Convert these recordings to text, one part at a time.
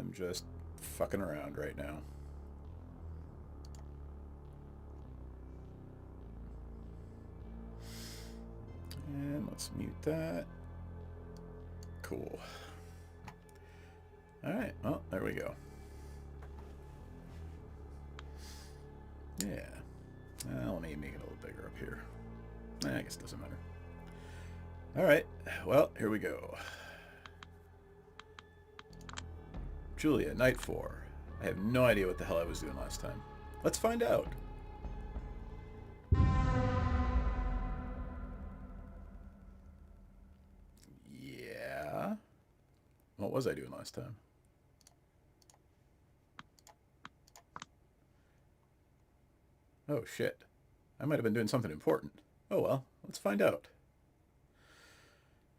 I'm just fucking around right now. And let's mute that. Cool. Alright, well, there we go. Yeah. Let me make it a little bigger up here. I guess it doesn't matter. Alright, well, here we go. Julia, night 4. I have no idea what the hell I was doing last time. Let's find out. Yeah? What was I doing last time? Oh, shit. I might have been doing something important. Oh, well, let's find out.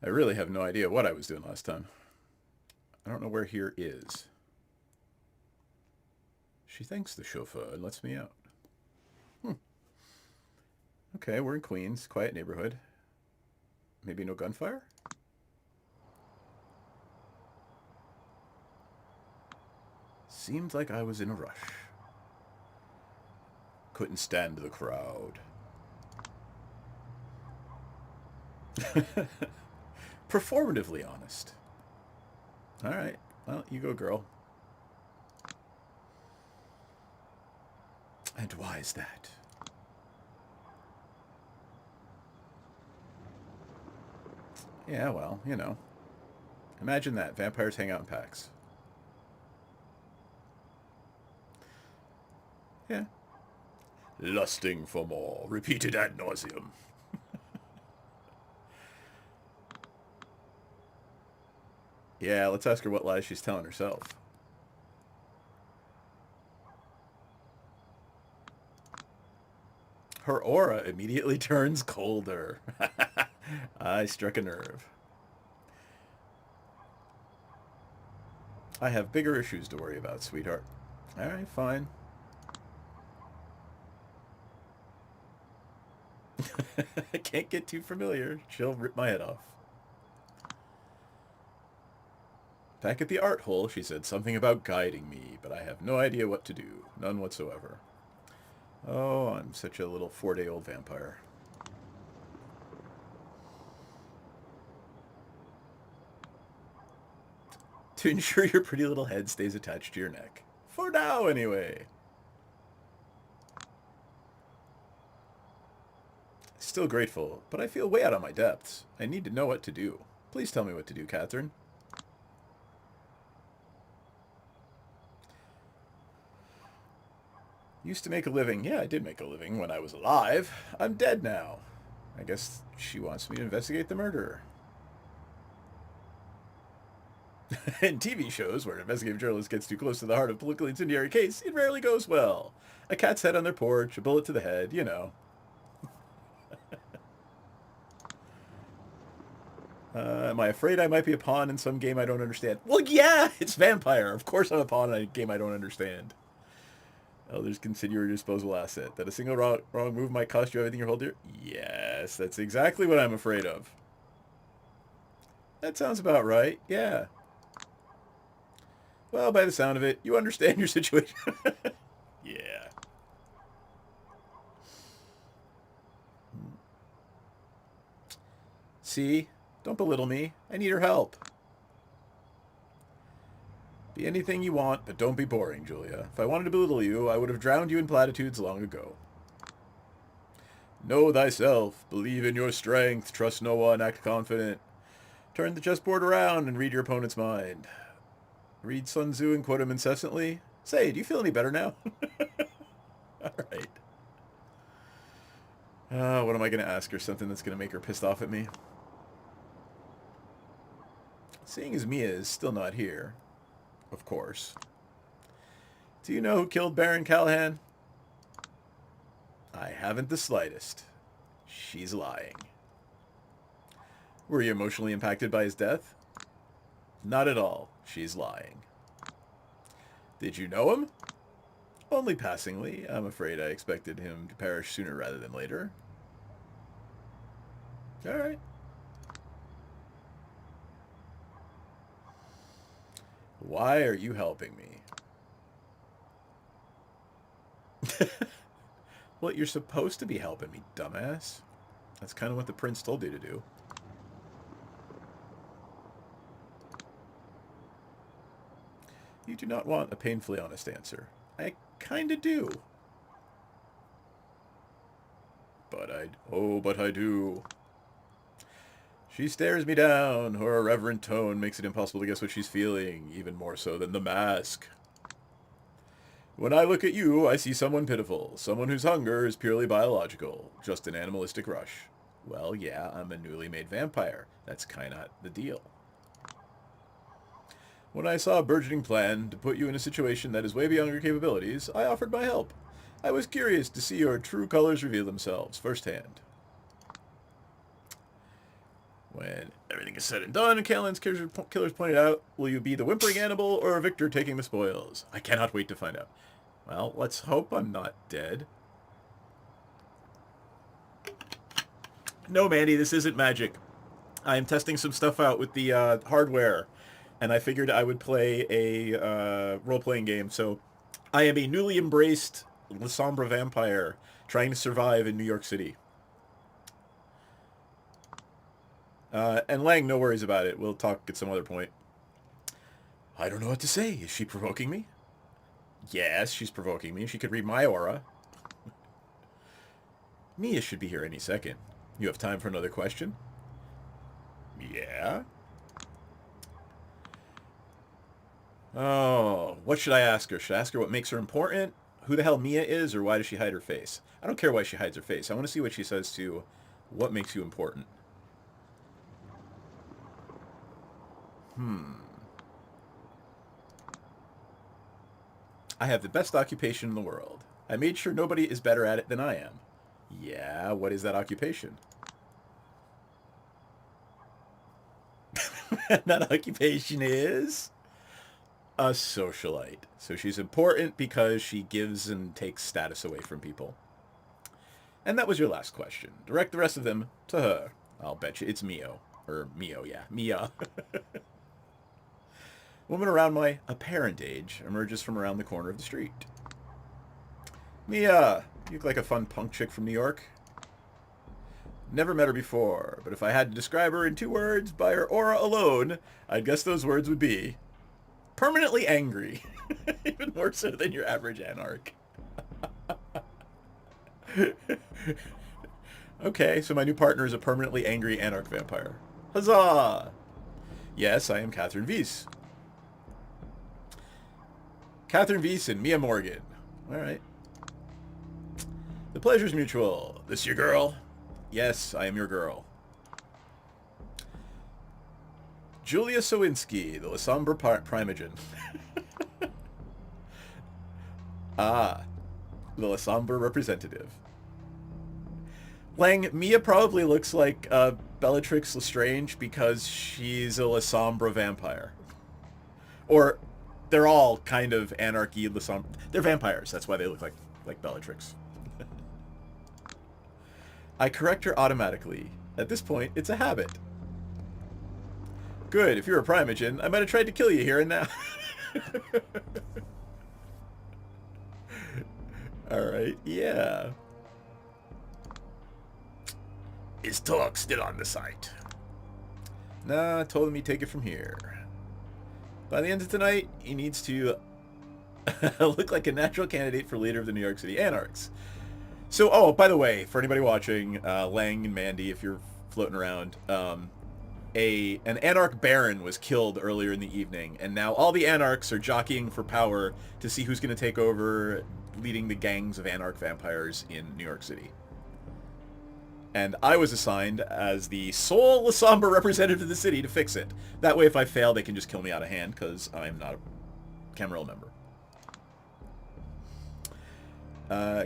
I really have no idea what I was doing last time. I don't know where here is. She thanks the chauffeur and lets me out. Okay, we're in Queens. Quiet neighborhood. Maybe no gunfire? Seemed like I was in a rush. Couldn't stand the crowd. Performatively honest. Alright, well, you go, girl. And why is that? Yeah, well, you know. Imagine that. Vampires hang out in packs. Yeah. Lusting for more. Repeated ad nauseum. Yeah, let's ask her what lies she's telling herself. Her aura immediately turns colder. I struck a nerve. I have bigger issues to worry about, sweetheart. Alright, fine. I can't get too familiar. She'll rip my head off. Back at the art hole, she said something about guiding me, but I have no idea what to do. None whatsoever. Oh, I'm such a little 4-day-old vampire. To ensure your pretty little head stays attached to your neck. For now, anyway. Still grateful, but I feel way out of my depths. I need to know what to do. Please tell me what to do, Catherine. Used to make a living. Yeah, I did make a living when I was alive. I'm dead now. I guess she wants me to investigate the murderer. In TV shows where an investigative journalist gets too close to the heart of a politically incendiary case, it rarely goes well. A cat's head on their porch, a bullet to the head, you know. Am I afraid I might be a pawn in some game I don't understand? Well, yeah, it's Vampire. Of course I'm a pawn in a game I don't understand. Elders consider your disposable asset. That a single wrong move might cost you everything you hold dear? Yes, that's exactly what I'm afraid of. That sounds about right, yeah. Well, by the sound of it, you understand your situation. Yeah. See? Don't belittle me. I need her help. Be anything you want, but don't be boring, Julia. If I wanted to belittle you, I would have drowned you in platitudes long ago. Know thyself. Believe in your strength. Trust no one. Act confident. Turn the chessboard around and read your opponent's mind. Read Sun Tzu and quote him incessantly. Say, do you feel any better now? Alright. What am I going to ask her? Something that's going to make her pissed off at me? Seeing as Mia is still not here, of course. Do you know who killed Baron Callahan? I haven't the slightest. She's lying. Were you emotionally impacted by his death? Not at all. She's lying. Did you know him? Only passingly. I'm afraid I expected him to perish sooner rather than later. Alright. Why are you helping me? Well, you're supposed to be helping me, dumbass. That's kind of what the prince told you to do. You do not want a painfully honest answer. I kinda do. But I do. She stares me down. Her irreverent tone makes it impossible to guess what she's feeling, even more so than the mask. When I look at you, I see someone pitiful, someone whose hunger is purely biological, just an animalistic rush. Well, yeah, I'm a newly made vampire. That's kinda the deal. When I saw a burgeoning plan to put you in a situation that is way beyond your capabilities, I offered my help. I was curious to see your true colors reveal themselves firsthand. When everything is said and done, and Catelyn's killers pointed out, will you be the whimpering animal or a victor taking the spoils? I cannot wait to find out. Well, let's hope I'm not dead. No, Mandy, this isn't magic. I am testing some stuff out with the hardware, and I figured I would play a role-playing game. So I am a newly embraced La Sombra vampire trying to survive in New York City. And Lang, no worries about it. We'll talk at some other point. I don't know what to say. Is she provoking me? Yes, she's provoking me. She could read my aura. Mia should be here any second. You have time for another question? Yeah? Oh, what should I ask her? Should I ask her what makes her important? Who the hell Mia is, or why does she hide her face? I don't care why she hides her face. I want to see what she says to what makes you important. I have the best occupation in the world. I made sure nobody is better at it than I am. Yeah, what is that occupation? That occupation is a socialite. So she's important because she gives and takes status away from people. And that was your last question. Direct the rest of them to her. I'll bet you it's Mio. Or Mio, yeah. Mia. Woman around my apparent age emerges from around the corner of the street. Mia, you look like a fun punk chick from New York. Never met her before, but if I had to describe her in 2 words by her aura alone, I'd guess those words would be permanently angry. Even more so than your average anarch. Okay, so my new partner is a permanently angry anarch vampire. Huzzah! Yes, I am Catherine Weiss. Catherine Weiss and Mia Morgan. Alright. The pleasure's mutual. This your girl? Yes, I am your girl. Julia Sowinski, the La Sombra Primogen. Ah, the La Sombra representative. Lang, Mia probably looks like Bellatrix Lestrange because she's a La Sombra vampire. Or they're all kind of anarchy La Sombra. They're vampires, that's why they look like Bellatrix. I correct her automatically. At this point, it's a habit. Good, if you're a Primogen, I might have tried to kill you here and now. Alright, yeah. Is talk still on the site? Nah, I told him he'd take it from here. By the end of tonight, he needs to look like a natural candidate for leader of the New York City Anarchs. So, oh, by the way, for anybody watching, Lang and Mandy, if you're floating around, an Anarch Baron was killed earlier in the evening, and now all the Anarchs are jockeying for power to see who's going to take over leading the gangs of Anarch vampires in New York City. And I was assigned as the sole La Sombra representative of the city to fix it. That way, if I fail, they can just kill me out of hand, because I'm not a Camarilla member.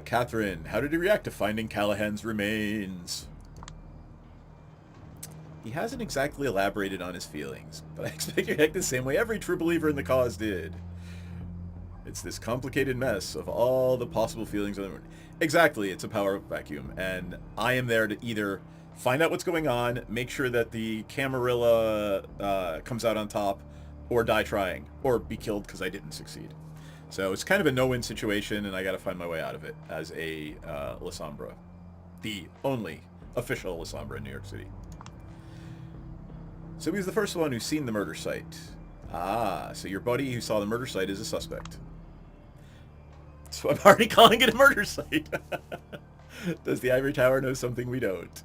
Catherine, how did he react to finding Callahan's remains? He hasn't exactly elaborated on his feelings, but I expect he'd act the same way every true believer in the cause did. It's this complicated mess of all the possible feelings of the moon. Exactly, it's a power vacuum, and I am there to either find out what's going on, make sure that the Camarilla comes out on top, or die trying, or be killed because I didn't succeed. So it's kind of a no-win situation, and I got to find my way out of it as a La Sombra, the only official La Sombra in New York City. So he was the first one who's seen the murder site. Ah, so your buddy who saw the murder site is a suspect. So I'm already calling it a murder site. Does the Ivory Tower know something we don't?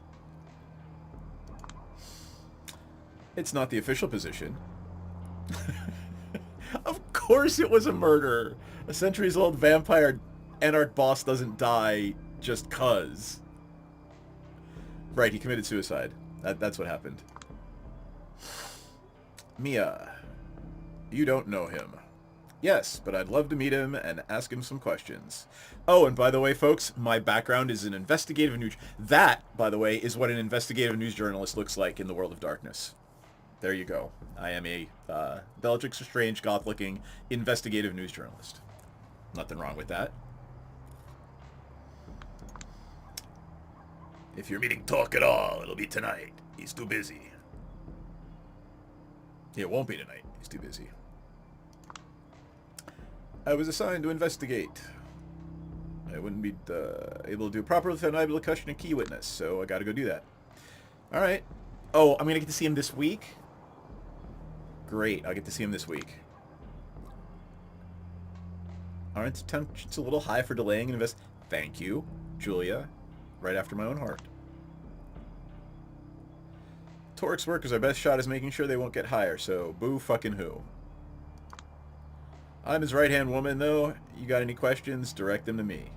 It's not the official position. Of course it was a murder. A centuries-old vampire anarch boss doesn't die just 'cause. Right, he committed suicide. That's what happened. Mia, you don't know him. Yes, but I'd love to meet him and ask him some questions. Oh, and by the way, folks, my background is an investigative news... That, by the way, is what an investigative news journalist looks like in the world of darkness. There you go. I am a Bellatrix Lestrange, goth-looking investigative news journalist. Nothing wrong with that. If you're meeting Talk at all, it'll be tonight. He's too busy. It won't be tonight. He's too busy. I was assigned to investigate. I wouldn't be able to do it properly without able to question a key witness, so I gotta go do that. Alright. Oh, I'm gonna get to see him this week? Great, I'll get to see him this week. Aren't tensions a little high for delaying an Thank you, Julia. Right after my own heart. Toric's work is our best shot is making sure they won't get higher, so boo fucking who. I'm his right-hand woman, though. You got any questions, direct them to me.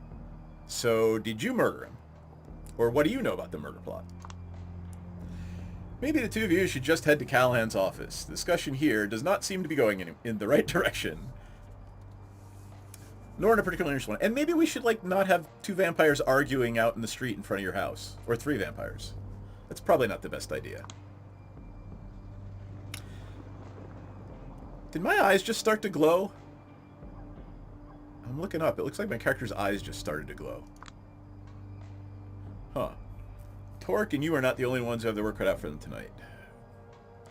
So, did you murder him? Or what do you know about the murder plot? Maybe the two of you should just head to Callahan's office. The discussion here does not seem to be going in the right direction. Nor in a particularly interesting one. And maybe we should, like, not have two vampires arguing out in the street in front of your house. Or three vampires. That's probably not the best idea. Did my eyes just start to glow? I'm looking up. It looks like my character's eyes just started to glow. Huh. Torque and you are not the only ones who have their work cut out for them tonight.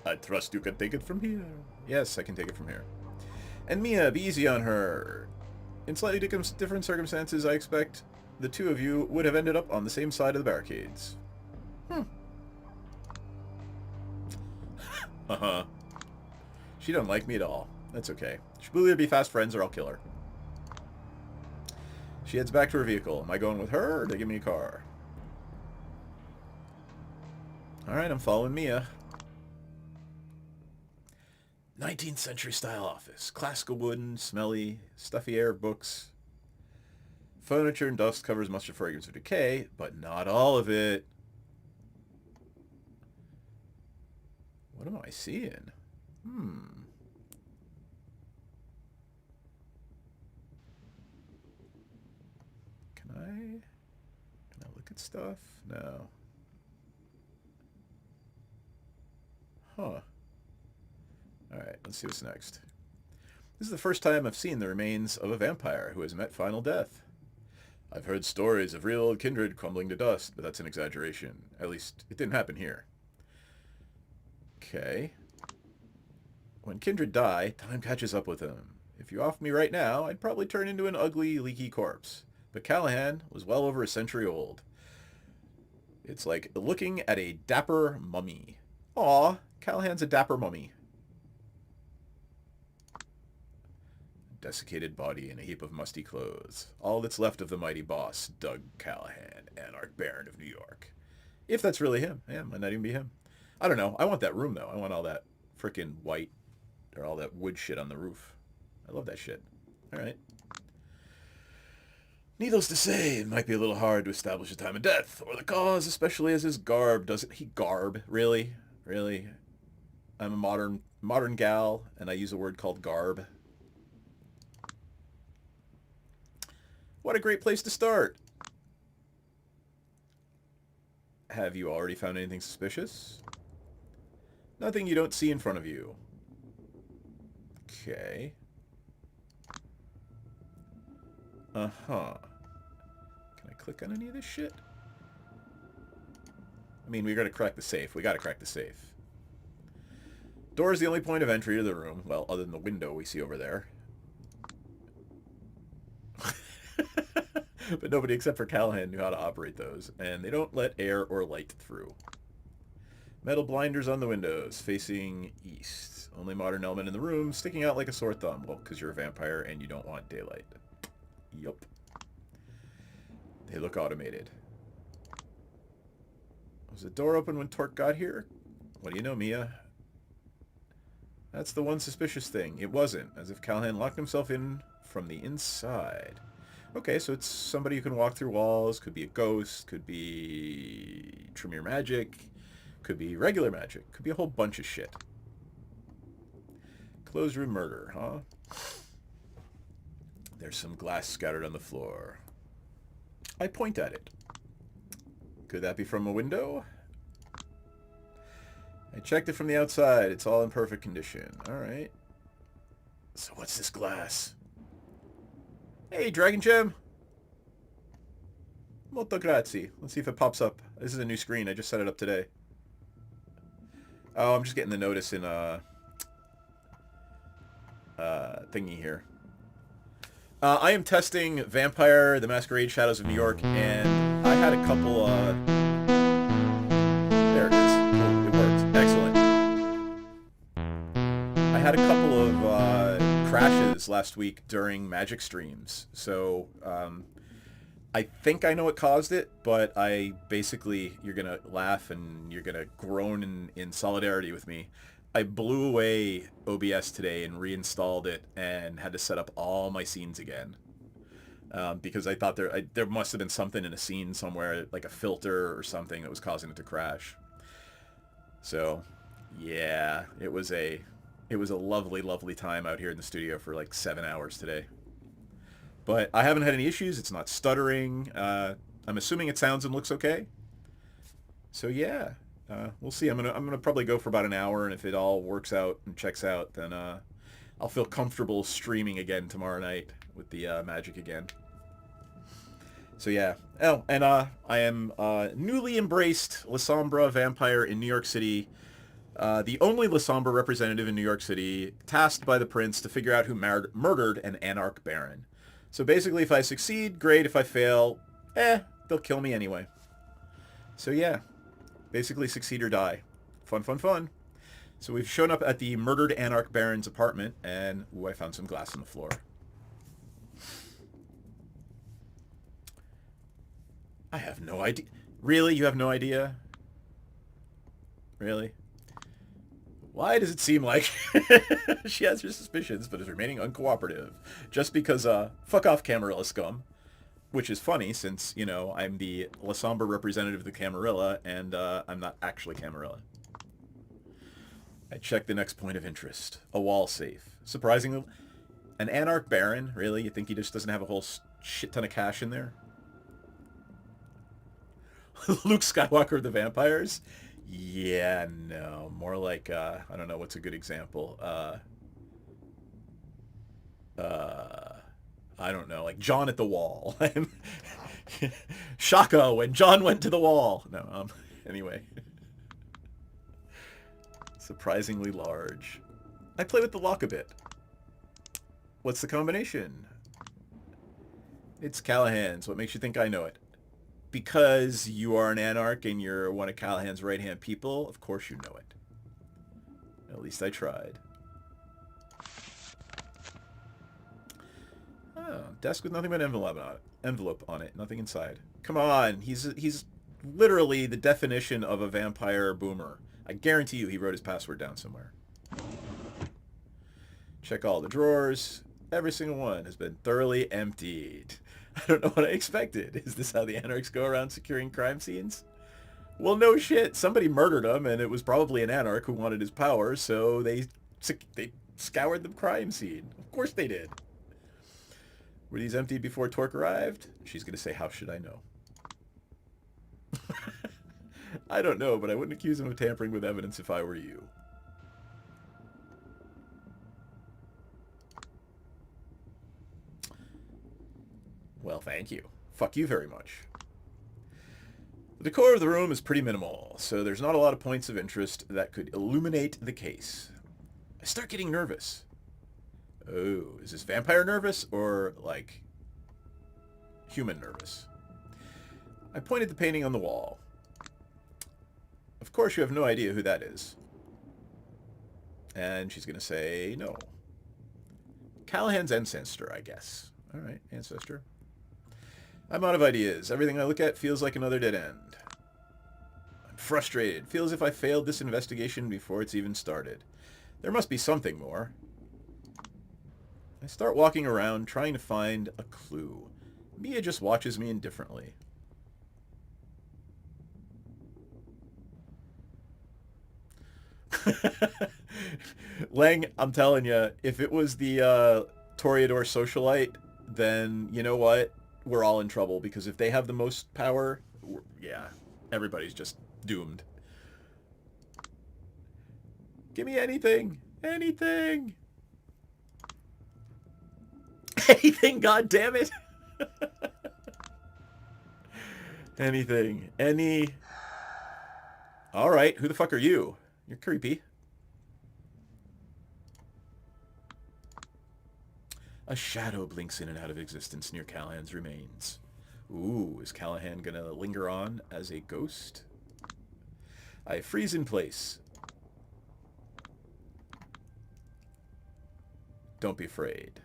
I trust you can take it from here. Yes, I can take it from here. And Mia, be easy on her. In slightly different circumstances, I expect the two of you would have ended up on the same side of the barricades. Uh-huh. She don't like me at all. That's okay. She'll either be fast friends or I'll kill her. She heads back to her vehicle. Am I going with her or do they give me a car? Alright, I'm following Mia. 19th century style office. Classical wooden, smelly, stuffy air books. Furniture and dust covers much of fragrance of decay, but not all of it. What am I seeing? Can I look at stuff? No. Huh. Alright, let's see what's next. This is the first time I've seen the remains of a vampire who has met final death. I've heard stories of real kindred crumbling to dust, but that's an exaggeration. At least, it didn't happen here. Okay. When kindred die, time catches up with them. If you offer me right now, I'd probably turn into an ugly, leaky corpse. But Callahan was well over a century old. It's like looking at a dapper mummy. Aw, Callahan's a dapper mummy. Desiccated body and a heap of musty clothes. All that's left of the mighty boss, Doug Callahan, Anarch Baron of New York. If that's really him. Yeah, might not even be him. I don't know. I want that room, though. I want all that frickin' white, or all that wood shit on the roof. I love that shit. Alright. Needless to say, it might be a little hard to establish the time of death, or the cause, especially as his garb doesn't... He garb? Really? Really? I'm a modern gal, and I use a word called garb. What a great place to start! Have you already found anything suspicious? Nothing you don't see in front of you. Okay. Uh-huh. Can I click on any of this shit? I mean, we gotta crack the safe. We gotta crack the safe. door is the only point of entry to the room. Well, other than the window we see over there. But nobody except for Callahan knew how to operate those, and they don't let air or light through. Metal blinders on the windows, facing east. Only modern element in the room, sticking out like a sore thumb. Well, because you're a vampire and you don't want daylight. Yup. They look automated. Was the door open when Torque got here? What do you know, Mia? That's the one suspicious thing. It wasn't, as if Callahan locked himself in from the inside. Okay, so it's somebody who can walk through walls, could be a ghost, could be Tremere magic, could be regular magic, could be a whole bunch of shit. Closed room murder, huh? There's some glass scattered on the floor. I point at it. Could that be from a window? I checked it from the outside. It's all in perfect condition. Alright. So what's this glass? Hey, Dragon Gem! Molto grazie. Let's see if it pops up. This is a new screen. I just set it up today. Oh, I'm just getting the notice in thingy here. I am testing Vampire The Masquerade Shadows of New York, and I had a couple, there it is. Cool, it worked. Excellent. I had a couple of crashes last week during Magic streams, so I think I know what caused it, but you're going to laugh and you're going to groan in solidarity with me. I blew away OBS today and reinstalled it and had to set up all my scenes again. Because I thought there must have been something in a scene somewhere, like a filter or something that was causing it to crash. So, yeah, it was a lovely, lovely time out here in the studio for like 7 hours today. But I haven't had any issues. It's not stuttering. I'm assuming it sounds and looks okay. So yeah, we'll see. I'm gonna probably go for about an hour, and if it all works out and checks out, then I'll feel comfortable streaming again tomorrow night with the magic again. So yeah. Oh, and I am newly embraced La Sombra vampire in New York City. The only La Sombra representative in New York City, tasked by the prince to figure out who murdered an anarch baron. So basically, if I succeed, great. If I fail, they'll kill me anyway. So yeah, basically succeed or die. Fun, fun, fun. So we've shown up at the murdered anarch baron's apartment, and ooh, I found some glass on the floor. I have no idea. Really? You have no idea? Really? Why does it seem like she has her suspicions but is remaining uncooperative? Just because, fuck off Camarilla scum. Which is funny since, you know, I'm the La Sombra representative of the Camarilla and I'm not actually Camarilla. I checked the next point of interest. A wall safe. Surprisingly, an anarch baron? Really? You think he just doesn't have a whole shit ton of cash in there? Luke Skywalker of the vampires? Yeah, no. More like, I don't know, what's a good example? I don't know, like John at the wall. Shaka when John went to the wall. No, anyway. Surprisingly large. I play with the lock a bit. What's the combination? It's Callahan's. What makes you think I know it? Because you are an anarch and you're one of Callahan's right-hand people, of course you know it. At least I tried. Oh, desk with nothing but envelope on it. Nothing inside. Come on, he's literally the definition of a vampire boomer. I guarantee you he wrote his password down somewhere. Check all the drawers. Every single one has been thoroughly emptied. I don't know what I expected. Is this how the anarchs go around securing crime scenes? Well, no shit. Somebody murdered him, and it was probably an anarch who wanted his power, so they scoured the crime scene. Of course they did. Were these emptied before Torque arrived? She's going to say, how should I know? I don't know, but I wouldn't accuse him of tampering with evidence if I were you. Well, thank you. Fuck you very much. The decor of the room is pretty minimal, so there's not a lot of points of interest that could illuminate the case. I start getting nervous. Oh, is this vampire nervous or, like, human nervous? I point at the painting on the wall. Of course you have no idea who that is. And she's going to say no. Callahan's ancestor, I guess. All right, ancestor. I'm out of ideas. Everything I look at feels like another dead end. I'm frustrated. Feels as if I failed this investigation before it's even started. There must be something more. I start walking around trying to find a clue. Mia just watches me indifferently. Lang, I'm telling you, if it was the Toreador socialite, then you know what? We're all in trouble, because if they have the most power, yeah, everybody's just doomed. Give me anything. Anything. Anything, god damn it. Anything. Any. All right, who the fuck are you? You're creepy. A shadow blinks in and out of existence near Callahan's remains. Ooh, is Callahan gonna linger on as a ghost? I freeze in place. Don't be afraid.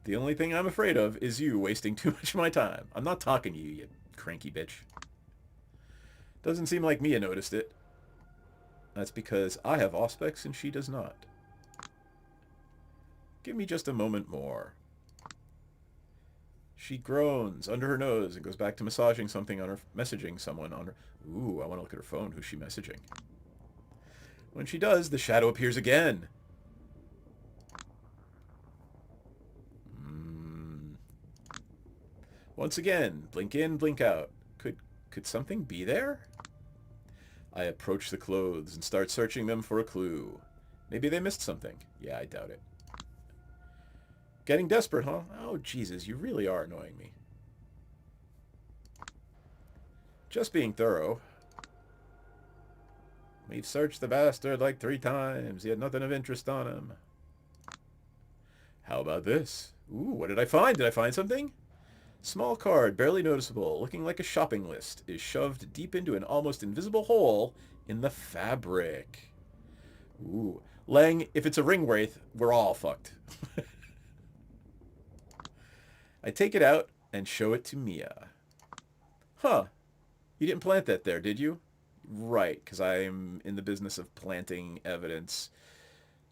The only thing I'm afraid of is you wasting too much of my time. I'm not talking to you, you cranky bitch. Doesn't seem like Mia noticed it. That's because I have Auspex and she does not. Give me just a moment more. She groans under her nose and goes back to massaging something on her, messaging someone on her. Ooh, I want to look at her phone. Who's she messaging? When she does, the shadow appears again. Once again, blink in, blink out. Could something be there? I approach the clothes and start searching them for a clue. Maybe they missed something. Yeah, I doubt it. Getting desperate, huh? Oh, Jesus, you really are annoying me. Just being thorough. We've searched the bastard like 3 times, yet nothing of interest on him. How about this? Ooh, what did I find? Did I find something? Small card, barely noticeable, looking like a shopping list, is shoved deep into an almost invisible hole in the fabric. Ooh. Lang, if it's a ring wraith, we're all fucked. I take it out and show it to Mia. Huh. You didn't plant that there, did you? Right, because I'm in the business of planting evidence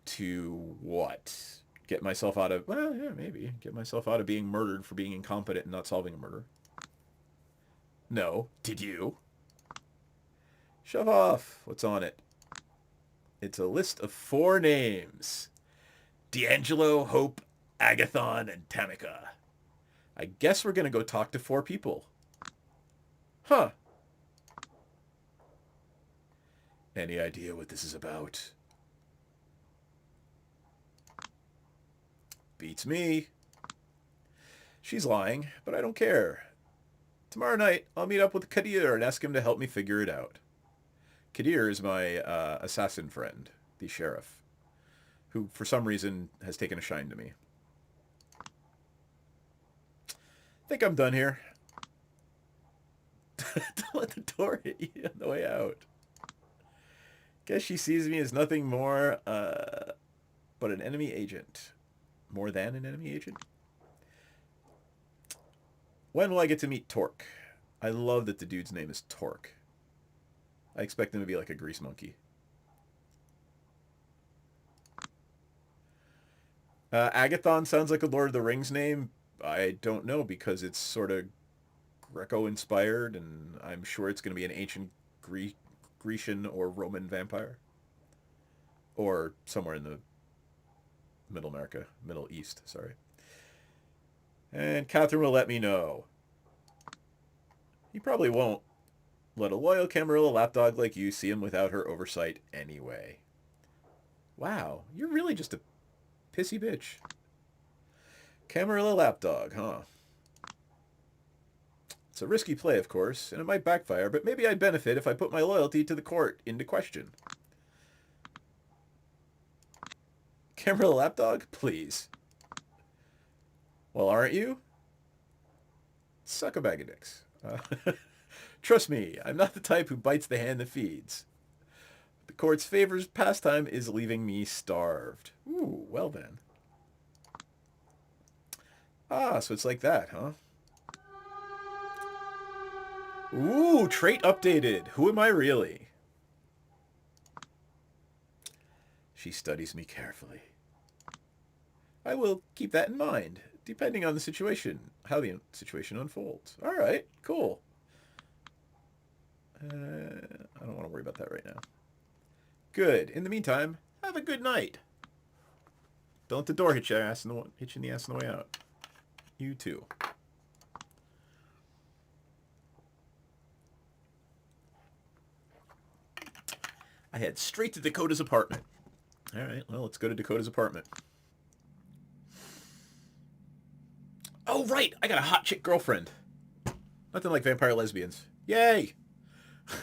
to what? Get myself out of, well, yeah, maybe. Get myself out of being murdered for being incompetent and not solving a murder. No. Did you? Shove off. What's on it? It's a list of 4 names. D'Angelo, Hope, Agathon, and Tamika. I guess we're going to go talk to 4 people. Huh. Any idea what this is about? Beats me. She's lying, but I don't care. Tomorrow night, I'll meet up with Kadir and ask him to help me figure it out. Kadir is my assassin friend, the sheriff, who for some reason has taken a shine to me. I think I'm done here. Don't let the door hit you on the way out. Guess she sees me as nothing more but an enemy agent. More than an enemy agent? When will I get to meet Torque? I love that the dude's name is Torque. I expect him to be like a grease monkey. Agathon sounds like a Lord of the Rings name. I don't know, because it's sort of Greco-inspired, and I'm sure it's going to be an ancient Grecian or Roman vampire. Or somewhere in the Middle East, sorry. And Catherine will let me know. He probably won't. Let a loyal Camarilla lapdog like you see him without her oversight anyway. Wow, you're really just a pissy bitch. Camarilla lapdog, huh? It's a risky play, of course, and it might backfire, but maybe I'd benefit if I put my loyalty to the court into question. Camera the lapdog? Please. Well, aren't you? Suck a bag of dicks. Trust me, I'm not the type who bites the hand that feeds. The court's favors pastime is leaving me starved. Ooh, well then. Ah, so it's like that, huh? Ooh, trait updated. Who am I really? She studies me carefully. I will keep that in mind, depending on the situation, how the situation unfolds. All right, cool. I don't want to worry about that right now. Good. In the meantime, have a good night. Don't let the door hit you in the ass on the way out. You too. I head straight to Dakota's apartment. All right, well, let's go to Dakota's apartment. Oh, right, I got a hot chick girlfriend. Nothing like vampire lesbians. Yay!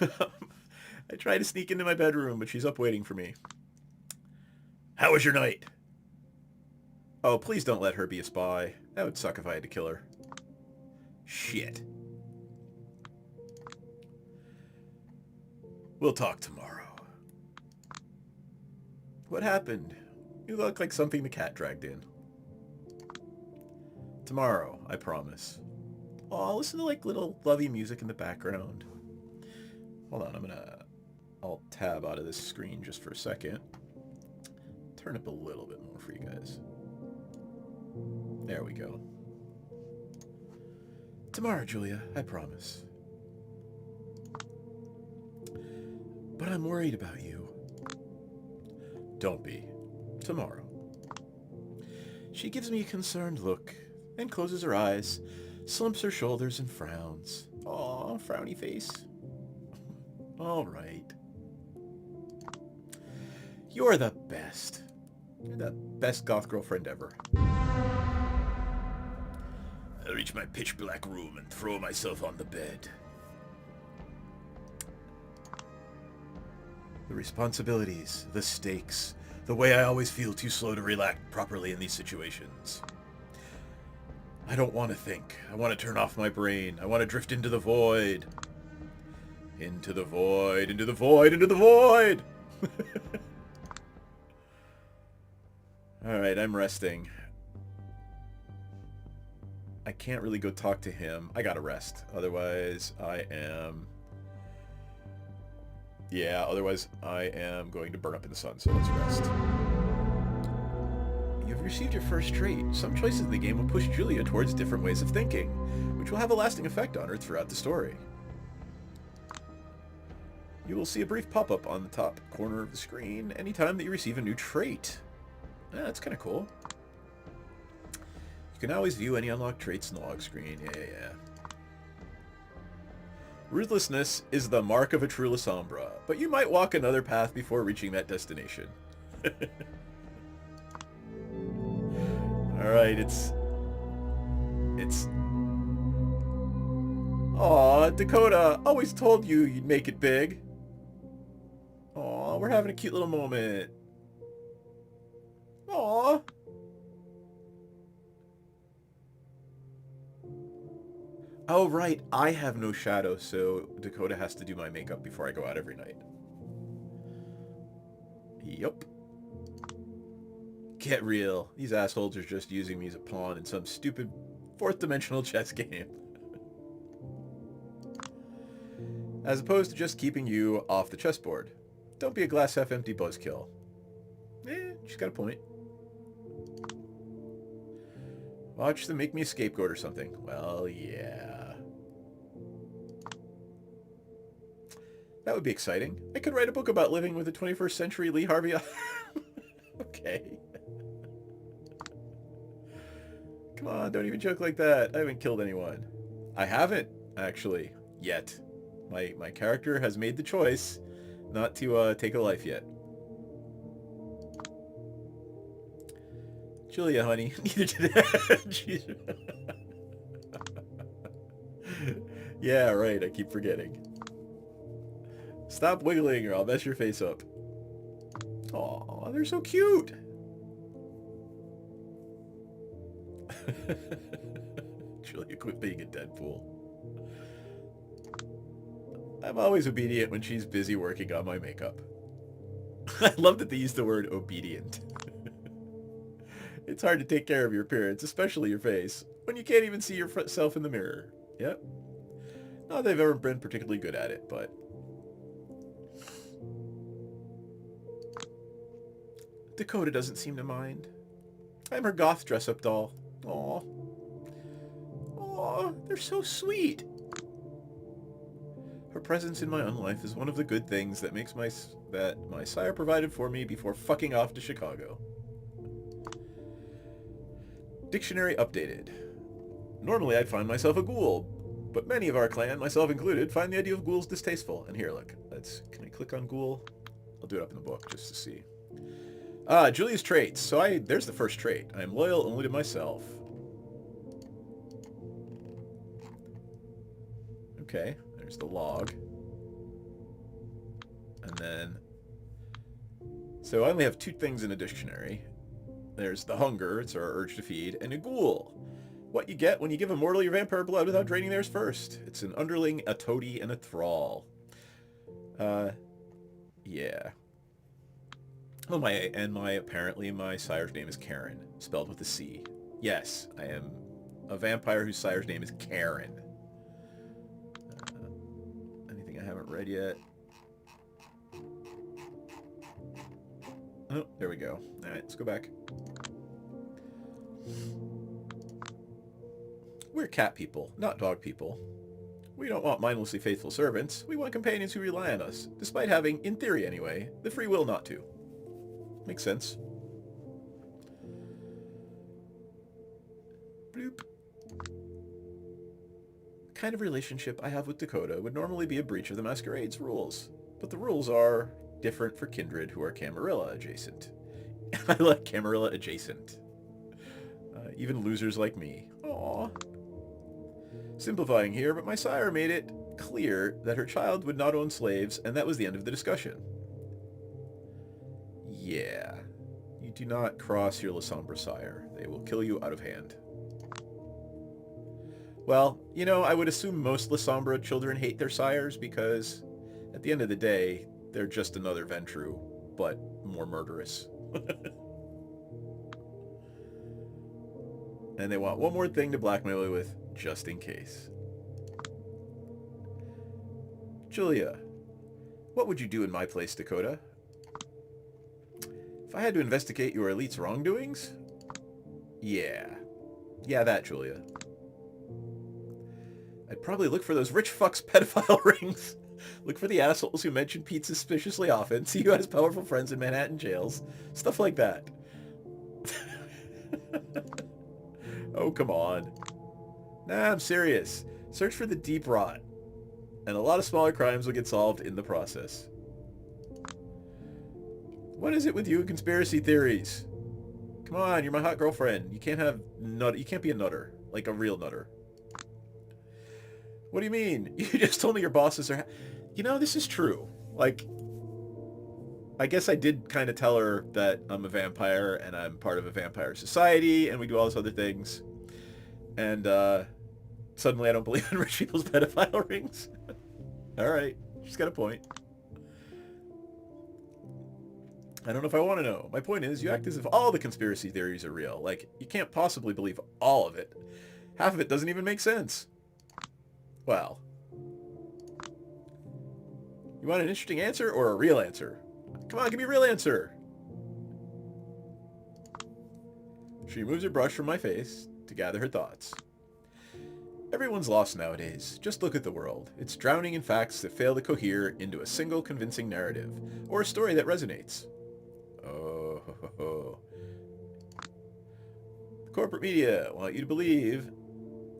I try to sneak into my bedroom, but she's up waiting for me. How was your night? Oh, please don't let her be a spy. That would suck if I had to kill her. Shit. We'll talk tomorrow. What happened? You look like something the cat dragged in. Tomorrow, I promise. Oh, I'll listen to like little lovey music in the background. Hold on, I'll tab out of this screen just for a second. Turn up a little bit more for you guys. There we go. Tomorrow, Julia, I promise. But I'm worried about you. Don't be. Tomorrow. She gives me a concerned look and closes her eyes, slumps her shoulders and frowns. Aw, frowny face. All right. You're the best. You're the best goth girlfriend ever. I reach my pitch black room and throw myself on the bed. The responsibilities, the stakes, the way I always feel too slow to react properly in these situations. I don't want to think. I want to turn off my brain. I want to drift into the void. Into the void, into the void, into the void! Alright, I'm resting. I can't really go talk to him. I gotta rest. Otherwise, I am going to burn up in the sun, so let's rest. You've received your first trait. Some choices in the game will push Julia towards different ways of thinking, which will have a lasting effect on her throughout the story. You will see a brief pop-up on the top corner of the screen anytime that you receive a new trait. That's kind of cool. You can always view any unlocked traits in the log screen. Yeah. Ruthlessness is the mark of a true Lasombra, but you might walk another path before reaching that destination. Alright, it's... Aw, Dakota, always told you you'd make it big. Aw, we're having a cute little moment. Aw. Oh, right, I have no shadow, so Dakota has to do my makeup before I go out every night. Yup. Get real. These assholes are just using me as a pawn in some stupid fourth-dimensional chess game. As opposed to just keeping you off the chessboard. Don't be a glass-half-empty buzzkill. She's got a point. Watch them make me a scapegoat or something. Well, yeah. That would be exciting. I could write a book about living with a 21st century Lee Harvey. Okay. Come on, don't even joke like that. I haven't killed anyone. I haven't, actually, yet. My character has made the choice not to take a life yet. Julia, honey, neither did I. Yeah, right, I keep forgetting. Stop wiggling or I'll mess your face up. Aw, they're so cute. Julia, quit being a Deadpool. I'm always obedient when she's busy working on my makeup. I love that they use the word obedient. It's hard to take care of your appearance, especially your face, when you can't even see yourself in the mirror. Yep. Not that they've ever been particularly good at it, but... Dakota doesn't seem to mind. I'm her goth dress-up doll. Aw. Aw, they're so sweet. Her presence in my own life is one of the good things that makes my sire provided for me before fucking off to Chicago. Dictionary updated. Normally I'd find myself a ghoul, but many of our clan, myself included, find the idea of ghouls distasteful. And here, look. Can I click on ghoul? I'll do it up in the book just to see. Julia's traits. So there's the first trait. I am loyal only to myself. Okay, there's the log. And then... So I only have 2 things in a dictionary. There's the hunger, it's our urge to feed, and a ghoul. What you get when you give a mortal your vampire blood without draining theirs first. It's an underling, a toady, and a thrall. Yeah. Oh, apparently my sire's name is Karen, spelled with a C. Yes, I am a vampire whose sire's name is Karen. Anything I haven't read yet? Oh, there we go. Alright, let's go back. We're cat people, not dog people. We don't want mindlessly faithful servants. We want companions who rely on us, despite having, in theory anyway, the free will not to. Makes sense. Bloop. The kind of relationship I have with Dakota would normally be a breach of the Masquerade's rules, but the rules are different for kindred who are Camarilla adjacent. I like Camarilla adjacent. Even losers like me. Aww. Simplifying here, but my sire made it clear that her child would not own slaves, and that was the end of the discussion. Yeah. You do not cross your La Sombra sire. They will kill you out of hand. Well, you know, I would assume most La Sombra children hate their sires because, at the end of the day, they're just another Ventru, but more murderous. And they want one more thing to blackmail you with, just in case. Julia, what would you do in my place, Dakota? If I had to investigate your elite's wrongdoings? Yeah, that, Julia. I'd probably look for those rich fucks' pedophile rings. Look for the assholes who mention Pete suspiciously often, see who has powerful friends in Manhattan jails. Stuff like that. Oh, come on. Nah, I'm serious. Search for the deep rot. And a lot of smaller crimes will get solved in the process. What is it with you and conspiracy theories? Come on, you're my hot girlfriend. You can't be a nutter. Like a real nutter. What do you mean? You just told me your bosses are... You know, this is true. Like, I guess I did kind of tell her that I'm a vampire and I'm part of a vampire society and we do all these other things. And suddenly I don't believe in rich people's pedophile rings. All right. She's got a point. I don't know if I want to know. My point is, you act as if all the conspiracy theories are real. Like, you can't possibly believe all of it. Half of it doesn't even make sense. Well. You want an interesting answer or a real answer? Come on, give me a real answer. She removes her brush from my face to gather her thoughts. Everyone's lost nowadays. Just look at the world. It's drowning in facts that fail to cohere into a single convincing narrative, or a story that resonates. Oh. The corporate media want you to believe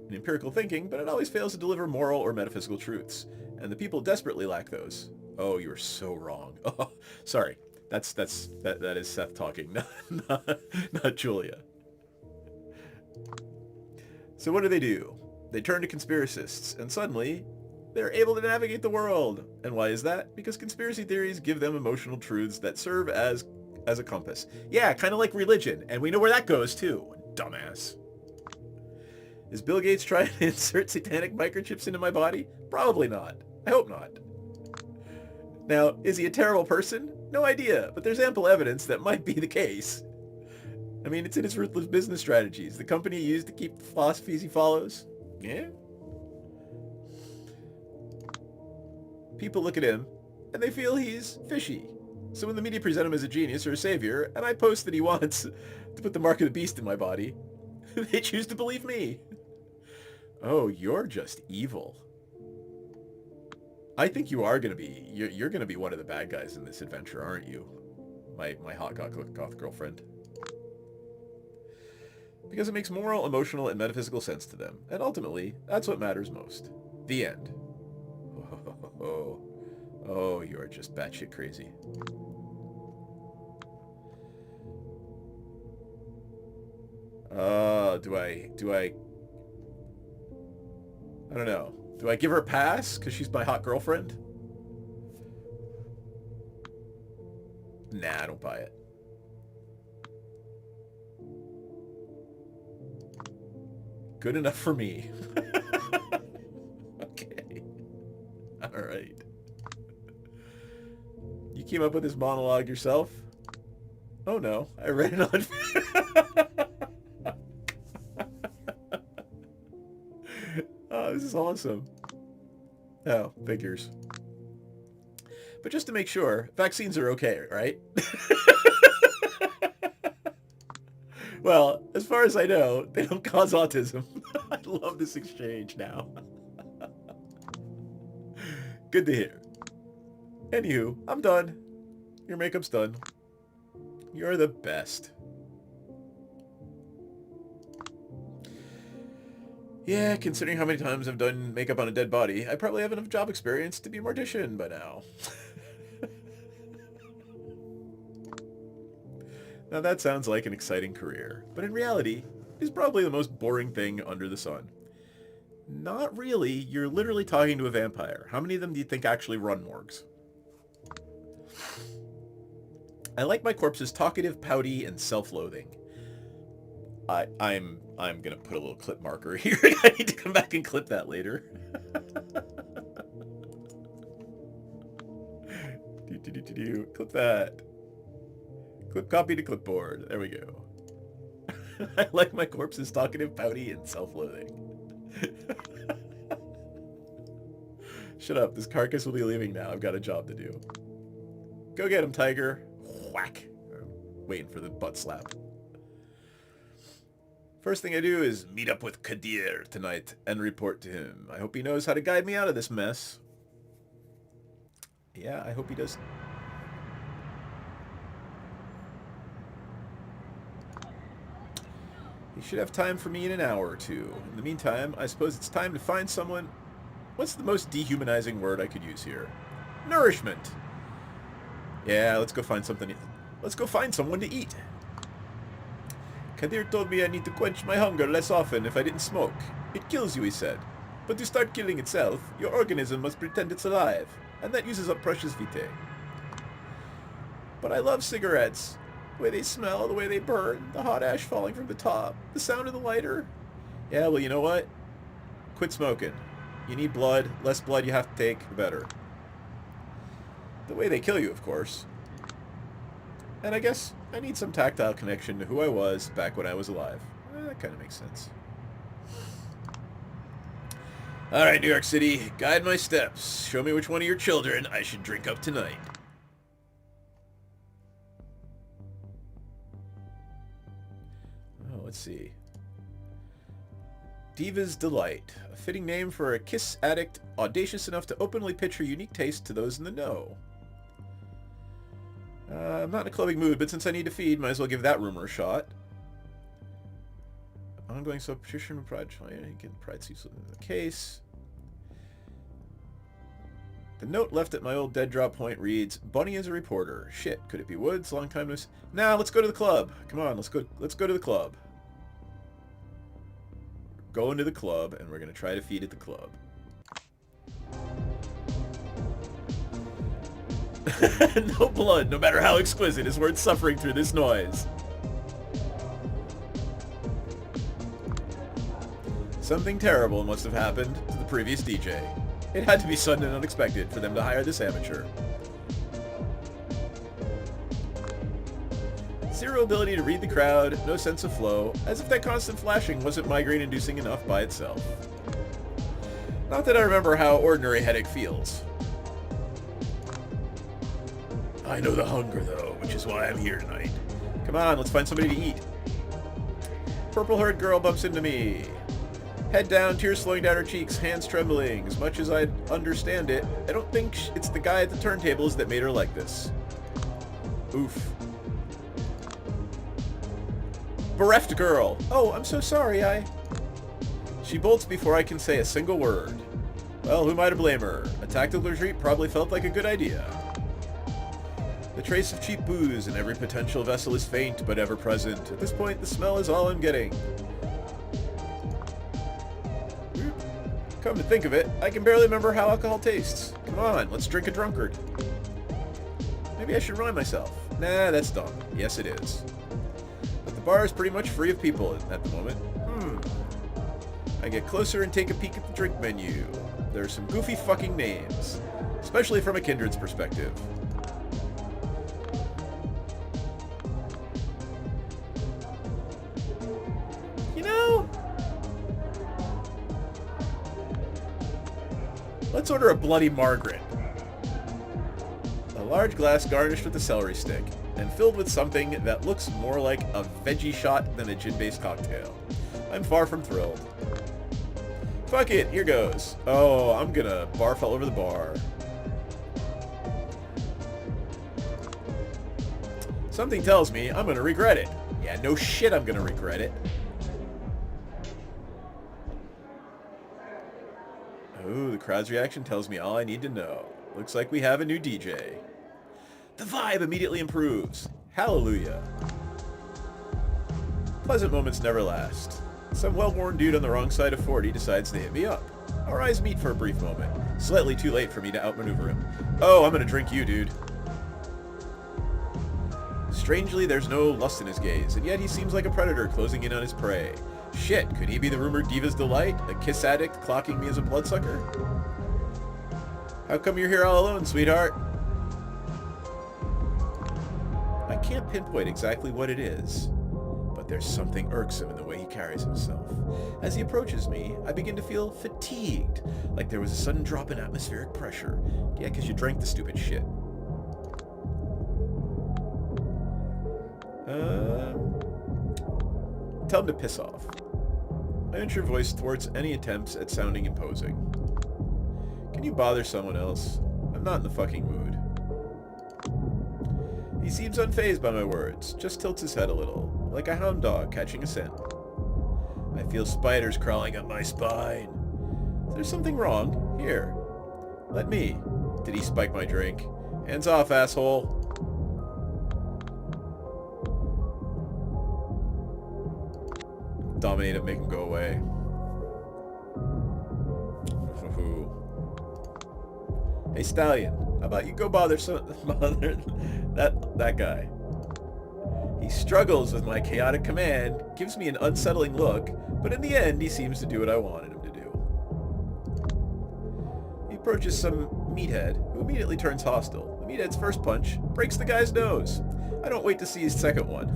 in empirical thinking, but it always fails to deliver moral or metaphysical truths, and the people desperately lack those. Oh, you are so wrong. Oh, sorry. That is Seth talking, not Julia. So what do? They turn to conspiracists, and suddenly, They're able to navigate the world. And why is that? Because conspiracy theories give them emotional truths that serve as a compass. Yeah, kind of like religion. And we know where that goes, too. Dumbass. Is Bill Gates trying to insert satanic microchips into my body? Probably not. I hope not. Now, is he a terrible person? No idea, but there's ample evidence that might be the case. I mean, it's in his ruthless business strategies. The company he used to keep the philosophies he follows. Yeah. People look at him, and they feel he's fishy. So when the media present him as a genius or a savior, and I post that he wants to put the mark of the beast in my body, they choose to believe me. Oh, you're just evil. I think you are going to be, you're going to be one of the bad guys in this adventure, aren't you? My hot goth girlfriend. Because it makes moral, emotional, and metaphysical sense to them. And ultimately, that's what matters most. The end. Oh, you are just batshit crazy. I don't know. Do I give her a pass because she's my hot girlfriend? Nah, I don't buy it. Good enough for me. Okay. Alright. You came up with this monologue yourself? Oh no, I read it on... Oh, this is awesome. Oh, figures. But just to make sure, vaccines are okay, right? Well, as far as I know, they don't cause autism. I love this exchange now. Good to hear. Anywho, I'm done. Your makeup's done. You're the best. Yeah, considering how many times I've done makeup on a dead body, I probably have enough job experience to be a mortician by now. Now that sounds like an exciting career, but in reality, it's probably the most boring thing under the sun. Not really, you're literally talking to a vampire. How many of them do you think actually run morgues? I like my corpses talkative, pouty, and self-loathing. I'm gonna put a little clip marker here. I need to come back and clip that later. Clip that. Clip copy to clipboard. There we go. I like my corpses talkative, pouty, and self-loathing. Shut up. This carcass will be leaving now. I've got a job to do. Go get him, tiger. Whack. I'm waiting for the butt slap. First thing I do is meet up with Kadir tonight and report to him. I hope he knows how to guide me out of this mess. Yeah, I hope he does. He should have time for me in an hour or two. In the meantime, I suppose it's time to find someone... What's the most dehumanizing word I could use here? Nourishment. Yeah, let's go find something. Let's go find someone to eat. Kadir told me I need to quench my hunger less often if I didn't smoke. It kills you, he said. But to start killing itself, your organism must pretend it's alive, and that uses up precious vitae. But I love cigarettes. The way they smell, the way they burn, the hot ash falling from the top, the sound of the lighter. Yeah, well, you know what? Quit smoking. You need blood. Less blood you have to take, the better. The way they kill you, of course. And I guess I need some tactile connection to who I was back when I was alive. That kind of makes sense. Alright, New York City, guide my steps. Show me which one of your children I should drink up tonight. Oh, let's see. Diva's Delight. A fitting name for a kiss addict audacious enough to openly pitch her unique taste to those in the know. I'm not in a clubbing mood, but since I need to feed, might as well give that rumor a shot. Ongoing superstition of pride. Pride seems in the case. The note left at my old dead drop point reads, Bunny is a reporter. Shit, could it be Woods? Long time no... Nah, let's go to the club. Come on, let's go to the club. Going to the club, and we're going to try to feed at the club. No blood, no matter how exquisite, is worth suffering through this noise. Something terrible must have happened to the previous DJ. It had to be sudden and unexpected for them to hire this amateur. Zero ability to read the crowd, no sense of flow, as if that constant flashing wasn't migraine-inducing enough by itself. Not that I remember how ordinary headache feels. I know the hunger, though, which is why I'm here tonight. Come on, let's find somebody to eat. Purple-haired girl bumps into me. Head down, tears flowing down her cheeks, hands trembling. As much as I understand it, I don't think it's the guy at the turntables that made her like this. Oof. Bereft girl. Oh, I'm so sorry, She bolts before I can say a single word. Well, who am I to blame her? A tactical retreat probably felt like a good idea. The trace of cheap booze in every potential vessel is faint but ever present. At this point, the smell is all I'm getting. Come to think of it, I can barely remember how alcohol tastes. Come on, let's drink a drunkard. Maybe I should remind myself. Nah, that's dumb. Yes, it is. But the bar is pretty much free of people at the moment. I get closer and take a peek at the drink menu. There are some goofy fucking names, especially from a kindred's perspective. You know, let's order a Bloody Margaret. A large glass garnished with a celery stick and filled with something that looks more like a veggie shot than a gin-based cocktail. I'm far from thrilled. Fuck it, here goes. Oh, I'm gonna barf all over the bar. Something tells me I'm gonna regret it. Yeah, no shit I'm gonna regret it. Oh, the crowd's reaction tells me all I need to know. Looks like we have a new DJ. The vibe immediately improves. Hallelujah. Pleasant moments never last. Some well-worn dude on the wrong side of 40 decides to hit me up. Our eyes meet for a brief moment. Slightly too late for me to outmaneuver him. Oh, I'm gonna drink you, dude. Strangely, there's no lust in his gaze, and yet he seems like a predator closing in on his prey. Shit, could he be the rumored Diva's Delight? A kiss addict clocking me as a bloodsucker? How come you're here all alone, sweetheart? I can't pinpoint exactly what it is, but there's something irksome in the way he carries himself. As he approaches me, I begin to feel fatigued, like there was a sudden drop in atmospheric pressure. Yeah, because you drank the stupid shit. Tell him to piss off. I inch your voice towards any attempts at sounding imposing. Can you bother someone else? I'm not in the fucking mood. He seems unfazed by my words, just tilts his head a little, like a hound dog catching a scent. I feel spiders crawling up my spine. Is there something wrong? Here. Let me. Did he spike my drink? Hands off, asshole. Dominate him, make him go away. Hey, Stallion, how about you go bother that guy? He struggles with my chaotic command, gives me an unsettling look, but in the end, he seems to do what I wanted him to do. He approaches some meathead, who immediately turns hostile. The meathead's first punch breaks the guy's nose. I don't wait to see his second one.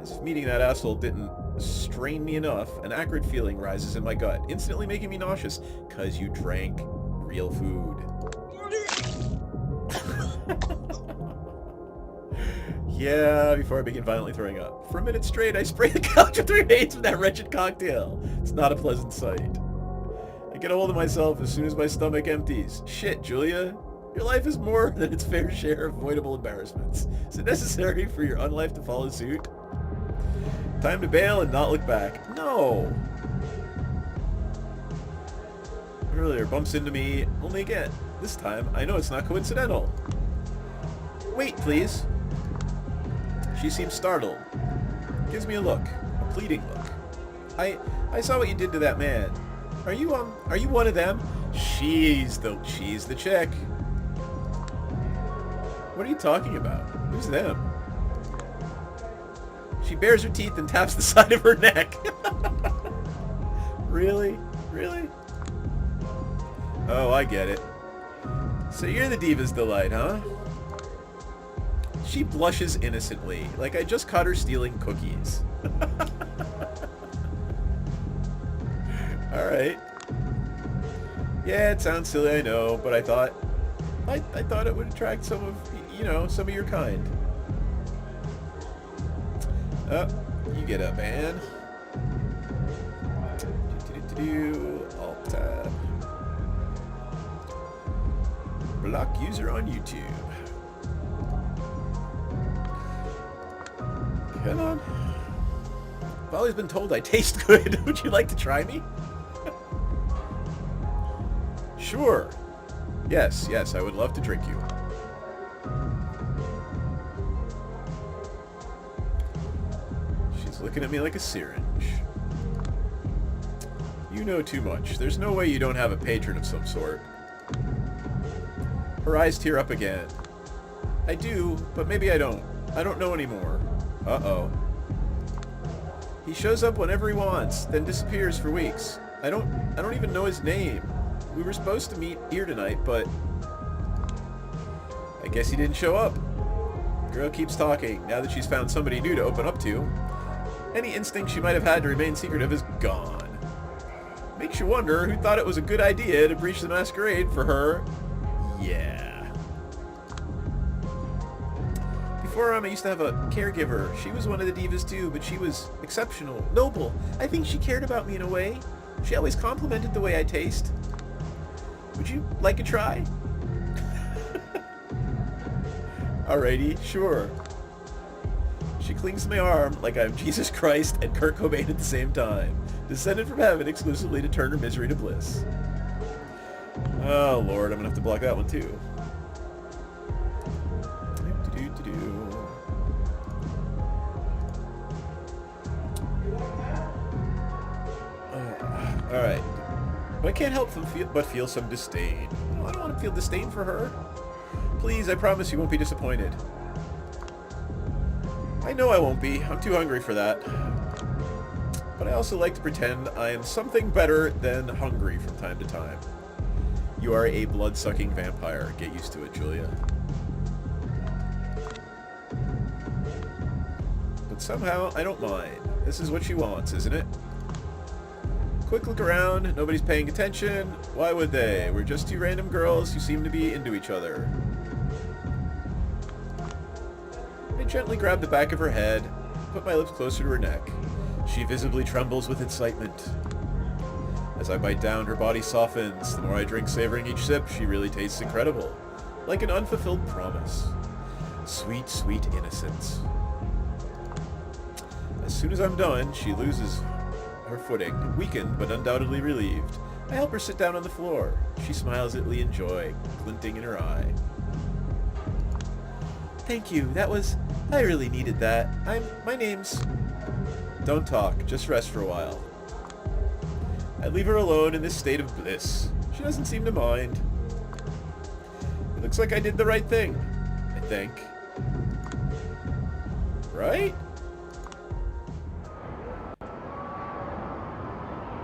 As if meeting that asshole didn't strain me enough, an acrid feeling rises in my gut, instantly making me nauseous, 'cause you drank real food. Yeah, before I begin violently throwing up. For a minute straight, I spray the couch with grenades with that wretched cocktail. It's not a pleasant sight. I get a hold of myself as soon as my stomach empties. Shit, Julia. Your life is more than its fair share of avoidable embarrassments. Is it necessary for your unlife to follow suit? Time to bail and not look back. No! Earlier bumps into me, only again. This time, I know it's not coincidental. Wait, please. She seems startled. Gives me a look. A pleading look. I saw what you did to that man. Are you one of them? She's the chick. What are you talking about? Who's them? She bares her teeth and taps the side of her neck. Really? Really? Oh, I get it. So you're the Diva's Delight, huh? She blushes innocently, like I just caught her stealing cookies. Alright. Yeah, it sounds silly, I know, but I thought it would attract some of, you know, some of your kind. Oh, you get up, man. Alt tab. Block user on YouTube. Come on. I've always been told I taste good. Would you like to try me? Sure. Yes, I would love to drink you. She's looking at me like a syringe. You know too much. There's no way you don't have a patron of some sort. Her eyes tear up again. I do, but maybe I don't. I don't know anymore. Uh-oh. He shows up whenever he wants, then disappears for weeks. I don't even know his name. We were supposed to meet here tonight, but I guess he didn't show up. Girl keeps talking, now that she's found somebody new to open up to. Any instinct she might have had to remain secretive is gone. Makes you wonder who thought it was a good idea to breach the masquerade for her. Yeah. Before I used to have a caregiver. She was one of the divas too, but she was exceptional, noble. I think she cared about me in a way. She always complimented the way I taste. Would you like a try? Alrighty, sure. She clings to my arm like I'm Jesus Christ and Kurt Cobain at the same time, descended from heaven exclusively to turn her misery to bliss. Oh Lord, I'm gonna have to block that one too. Alright. But I can't help but feel some disdain. I don't want to feel disdain for her. Please, I promise you won't be disappointed. I know I won't be. I'm too hungry for that. But I also like to pretend I am something better than hungry from time to time. You are a blood-sucking vampire. Get used to it, Julia. But somehow, I don't mind. This is what she wants, isn't it? Quick look around. Nobody's paying attention. Why would they? We're just two random girls who seem to be into each other. I gently grab the back of her head, put my lips closer to her neck. She visibly trembles with excitement. As I bite down, her body softens. The more I drink, savoring each sip, she really tastes incredible. Like an unfulfilled promise. Sweet, sweet innocence. As soon as I'm done, she loses her footing, weakened but undoubtedly relieved. I help her sit down on the floor. She smiles at me in joy, glinting in her eye. Thank you, I really needed that. My name's... Don't talk, just rest for a while. I leave her alone in this state of bliss. She doesn't seem to mind. It looks like I did the right thing, I think. Right?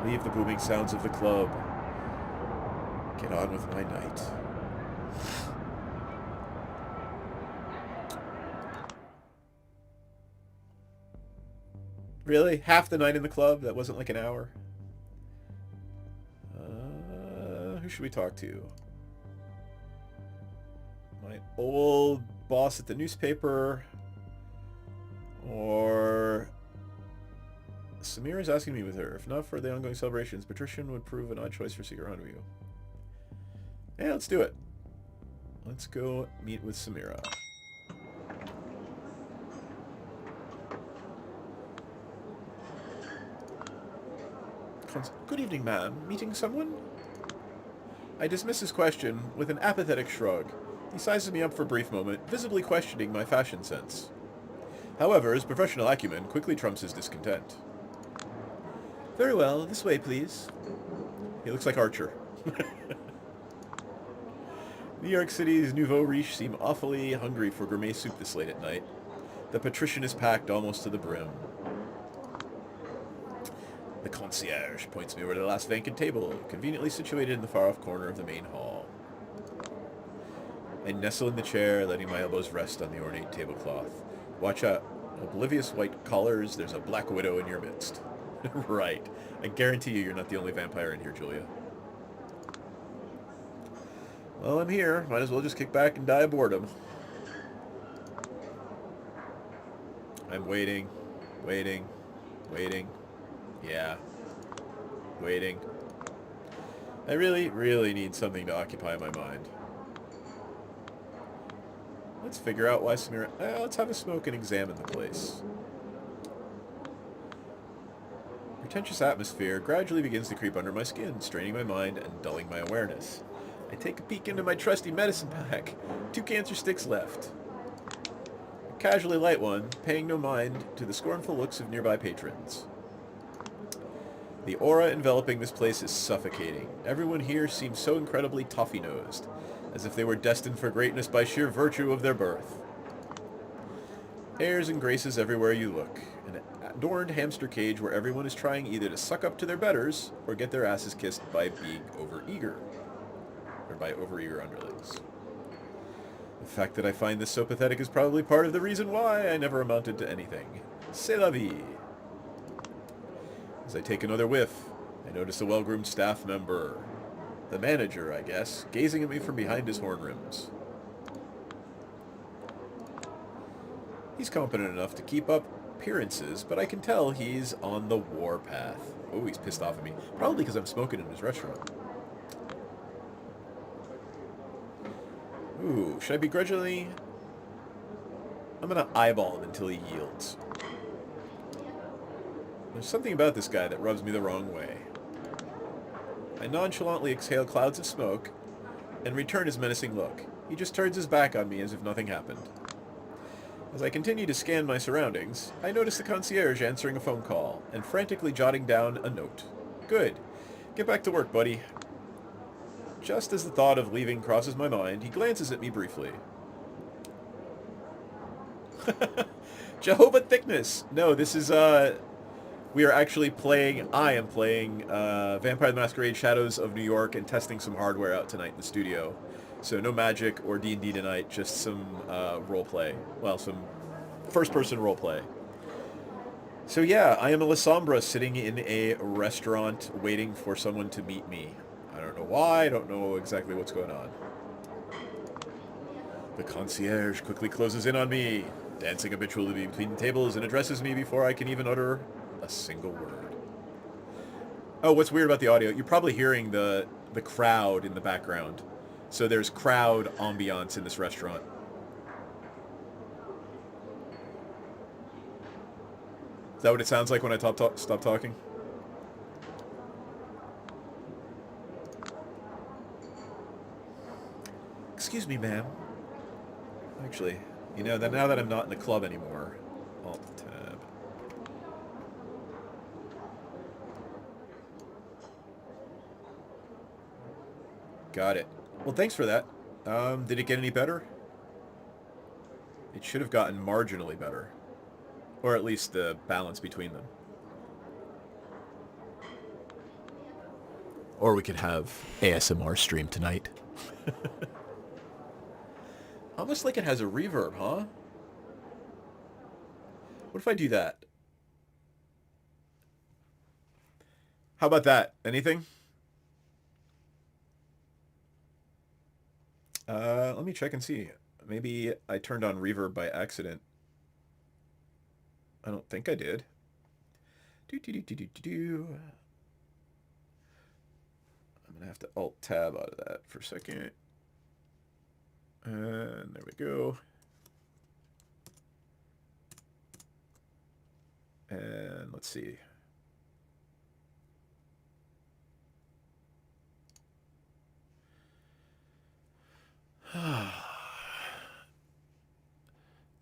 Leave the booming sounds of the club. Get on with my night. Really? Half the night in the club? That wasn't like an hour? Who should we talk to? My old boss at the newspaper? Or... Samira's asking me with her. If not for the ongoing celebrations, Patrician would prove an odd choice for Secret Rendezvous. Yeah, let's do it. Let's go meet with Samira. Good evening, ma'am. Meeting someone? I dismiss his question with an apathetic shrug. He sizes me up for a brief moment, visibly questioning my fashion sense. However, his professional acumen quickly trumps his discontent. Very well, this way, please. He looks like Archer. New York City's nouveau riche seem awfully hungry for gourmet soup this late at night. The patrician is packed almost to the brim. The concierge points me over to the last vacant table, conveniently situated in the far-off corner of the main hall. I nestle in the chair, letting my elbows rest on the ornate tablecloth. Watch out. Oblivious white collars, there's a black widow in your midst. Right. I guarantee you're not the only vampire in here, Julia. Well, I'm here. Might as well just kick back and die of boredom. I'm waiting. Waiting. Waiting. Yeah. Waiting. I really, really need something to occupy my mind. Let's figure out why Samira... let's have a smoke and examine the place. Pretentious atmosphere gradually begins to creep under my skin, straining my mind and dulling my awareness. I take a peek into my trusty medicine pack. 2 cancer sticks left. I casually light one, paying no mind to the scornful looks of nearby patrons. The aura enveloping this place is suffocating. Everyone here seems so incredibly toffee-nosed, as if they were destined for greatness by sheer virtue of their birth. Airs and graces everywhere you look. An adorned hamster cage where everyone is trying either to suck up to their betters or get their asses kissed by being overeager. Or by overeager underlings. The fact that I find this so pathetic is probably part of the reason why I never amounted to anything. C'est la vie. As I take another whiff, I notice a well-groomed staff member, the manager, I guess, gazing at me from behind his horn rims. He's competent enough to keep up appearances, but I can tell he's on the war path. Oh, he's pissed off at me. Probably because I'm smoking in his restaurant. Ooh, should I begrudgingly... I'm gonna eyeball him until he yields. There's something about this guy that rubs me the wrong way. I nonchalantly exhale clouds of smoke and return his menacing look. He just turns his back on me as if nothing happened. As I continue to scan my surroundings, I notice the concierge answering a phone call and frantically jotting down a note. Good. Get back to work, buddy. Just as the thought of leaving crosses my mind, he glances at me briefly. Jehovah Thickness! No, this is, we are actually playing, I am playing Vampire the Masquerade Shadows of New York and testing some hardware out tonight in the studio. So no magic or D&D tonight, just some roleplay. Well, some first-person roleplay. So yeah, I am a La Sombra sitting in a restaurant waiting for someone to meet me. I don't know why, I don't know exactly what's going on. The concierge quickly closes in on me, dancing habitually between the tables and addresses me before I can even utter a single word. Oh, what's weird about the audio, you're probably hearing the crowd in the background. So there's crowd ambiance in this restaurant. Is that what it sounds like when I stop talking? Excuse me, ma'am. Actually, you know, now that I'm not in the club anymore, Alt-Tab. Got it. Well, thanks for that. Did it get any better? It should have gotten marginally better. Or at least the balance between them. Or we could have ASMR stream tonight. Almost like it has a reverb, huh? What if I do that? How about that? Anything? Let me check and see. Maybe I turned on reverb by accident. I don't think I did. I'm gonna have to Alt-Tab out of that for a second. And there we go. And let's see.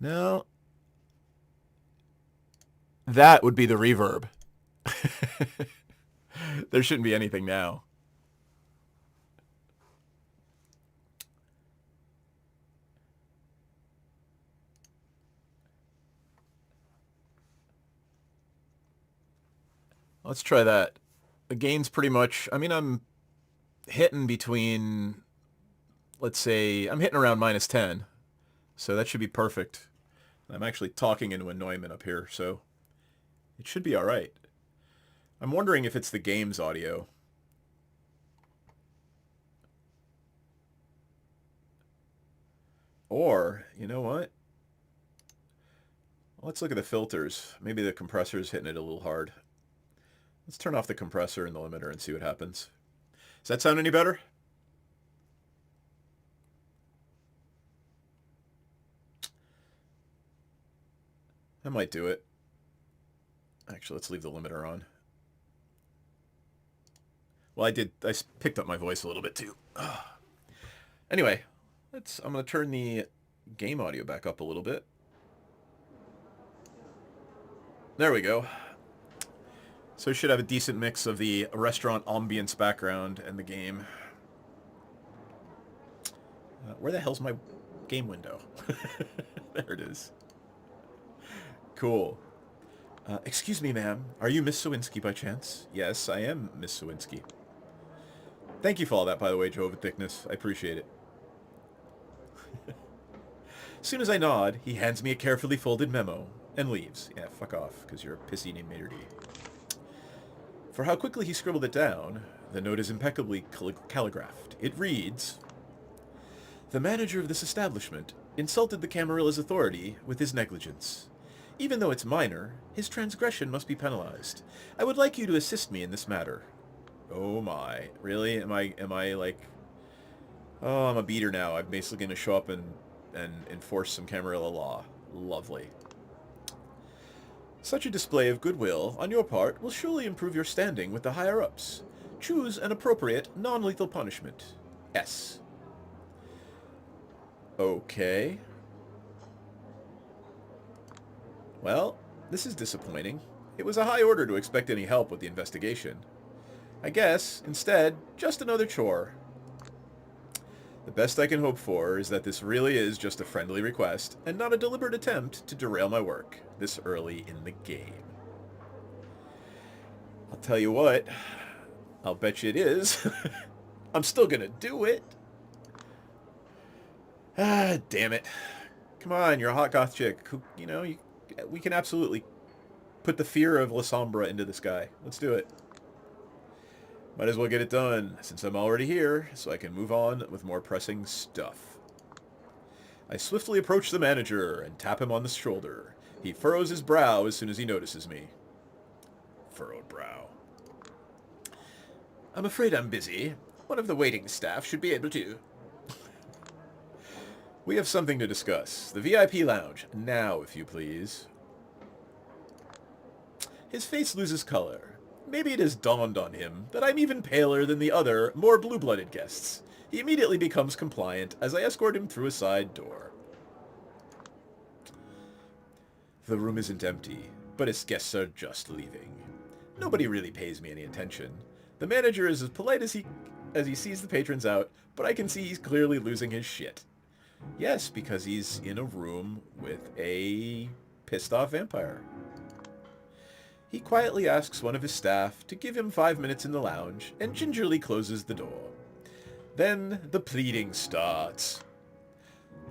No. That would be the reverb. There shouldn't be anything now. Let's try that. The gain's pretty much... I mean, I'm hitting between... Let's say... I'm hitting around -10. So that should be perfect. I'm actually talking into a Neumann up here, so... It should be alright. I'm wondering if it's the game's audio. Or, you know what? Let's look at the filters. Maybe the compressor's hitting it a little hard. Let's turn off the compressor and the limiter and see what happens. Does that sound any better? I might do it. Actually, let's leave the limiter on. Well, I picked up my voice a little bit too. Anyway, I'm going to turn the game audio back up a little bit. There we go. So we should have a decent mix of the restaurant ambience background and the game. Where the hell's my game window? There it is. Cool. Excuse me, ma'am. Are you Miss Sawinski by chance? Yes, I am Miss Sawinski. Thank you for all that, by the way, Jehovah Thickness. I appreciate it. As soon as I nod, he hands me a carefully folded memo and leaves. Yeah, fuck off, because you're a pissy named Mater D. For how quickly he scribbled it down, the note is impeccably calligraphed. It reads, "The manager of this establishment insulted the Camarilla's authority with his negligence. Even though it's minor, his transgression must be penalized. I would like you to assist me in this matter." Oh my. Really? Am I like... Oh, I'm a beater now. I'm basically going to show up and enforce some Camarilla law. Lovely. Such a display of goodwill on your part will surely improve your standing with the higher-ups. Choose an appropriate, non-lethal punishment. S. Okay. Well, this is disappointing. It was a high order to expect any help with the investigation. I guess, instead, just another chore. The best I can hope for is that this really is just a friendly request, and not a deliberate attempt to derail my work this early in the game. I'll tell you what, I'll bet you it is. I'm still gonna do it. Ah, damn it. Come on, you're a hot goth chick. Who, we can absolutely put the fear of La Sombra into this guy. Let's do it. Might as well get it done, since I'm already here, so I can move on with more pressing stuff. I swiftly approach the manager and tap him on the shoulder. He furrows his brow as soon as he notices me. Furrowed brow. I'm afraid I'm busy. One of the waiting staff should be able to. We have something to discuss. The VIP lounge. Now, if you please. His face loses color. Maybe it has dawned on him that I'm even paler than the other, more blue-blooded guests. He immediately becomes compliant as I escort him through a side door. The room isn't empty, but its guests are just leaving. Nobody really pays me any attention. The manager is as polite as he sees the patrons out, but I can see he's clearly losing his shit. Yes, because he's in a room with a pissed-off vampire. He quietly asks one of his staff to give him 5 minutes in the lounge and gingerly closes the door. Then the pleading starts.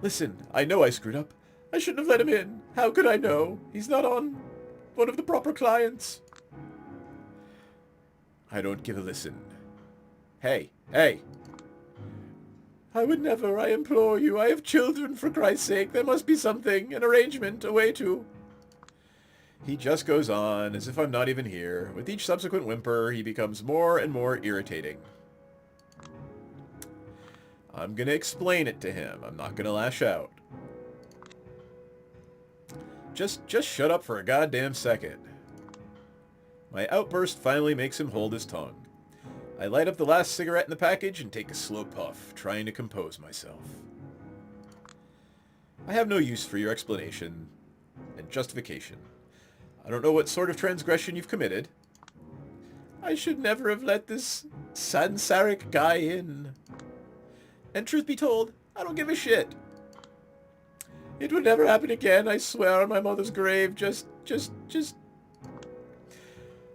Listen, I know I screwed up. I shouldn't have let him in. How could I know? He's not on one of the proper clients. I don't give a listen. Hey. I would never, I implore you. I have children, for Christ's sake. There must be something, an arrangement, a way to... He just goes on, as if I'm not even here. With each subsequent whimper, he becomes more and more irritating. I'm gonna explain it to him. I'm not gonna lash out. Just shut up for a goddamn second. My outburst finally makes him hold his tongue. I light up the last cigarette in the package and take a slow puff, trying to compose myself. I have no use for your explanation and justification. I don't know what sort of transgression you've committed. I should never have let this Sansaric guy in. And truth be told, I don't give a shit. It would never happen again, I swear on my mother's grave. Just...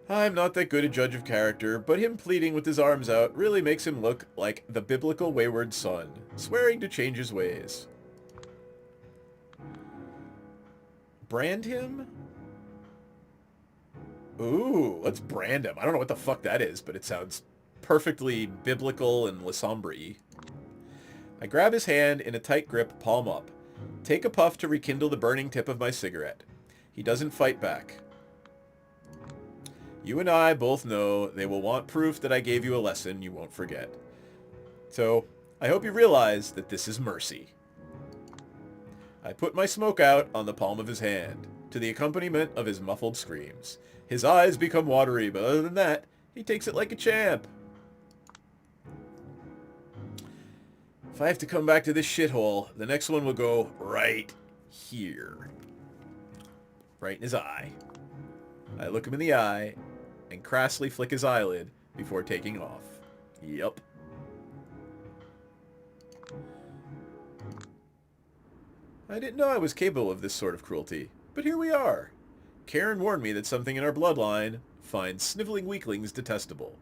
I'm not that good a judge of character, but him pleading with his arms out really makes him look like the biblical wayward son, swearing to change his ways. Brand him? Ooh, let's brand him. I don't know what the fuck that is, but it sounds perfectly biblical and Lasombra-y. I grab his hand in a tight grip, palm up. Take a puff to rekindle the burning tip of my cigarette. He doesn't fight back. You and I both know they will want proof that I gave you a lesson you won't forget. So, I hope you realize that this is mercy. I put my smoke out on the palm of his hand, to the accompaniment of his muffled screams. His eyes become watery, but other than that, he takes it like a champ. If I have to come back to this shithole, the next one will go right here. Right in his eye. I look him in the eye and crassly flick his eyelid before taking off. Yup. I didn't know I was capable of this sort of cruelty, but here we are. Karen warned me that something in our bloodline finds sniveling weaklings detestable.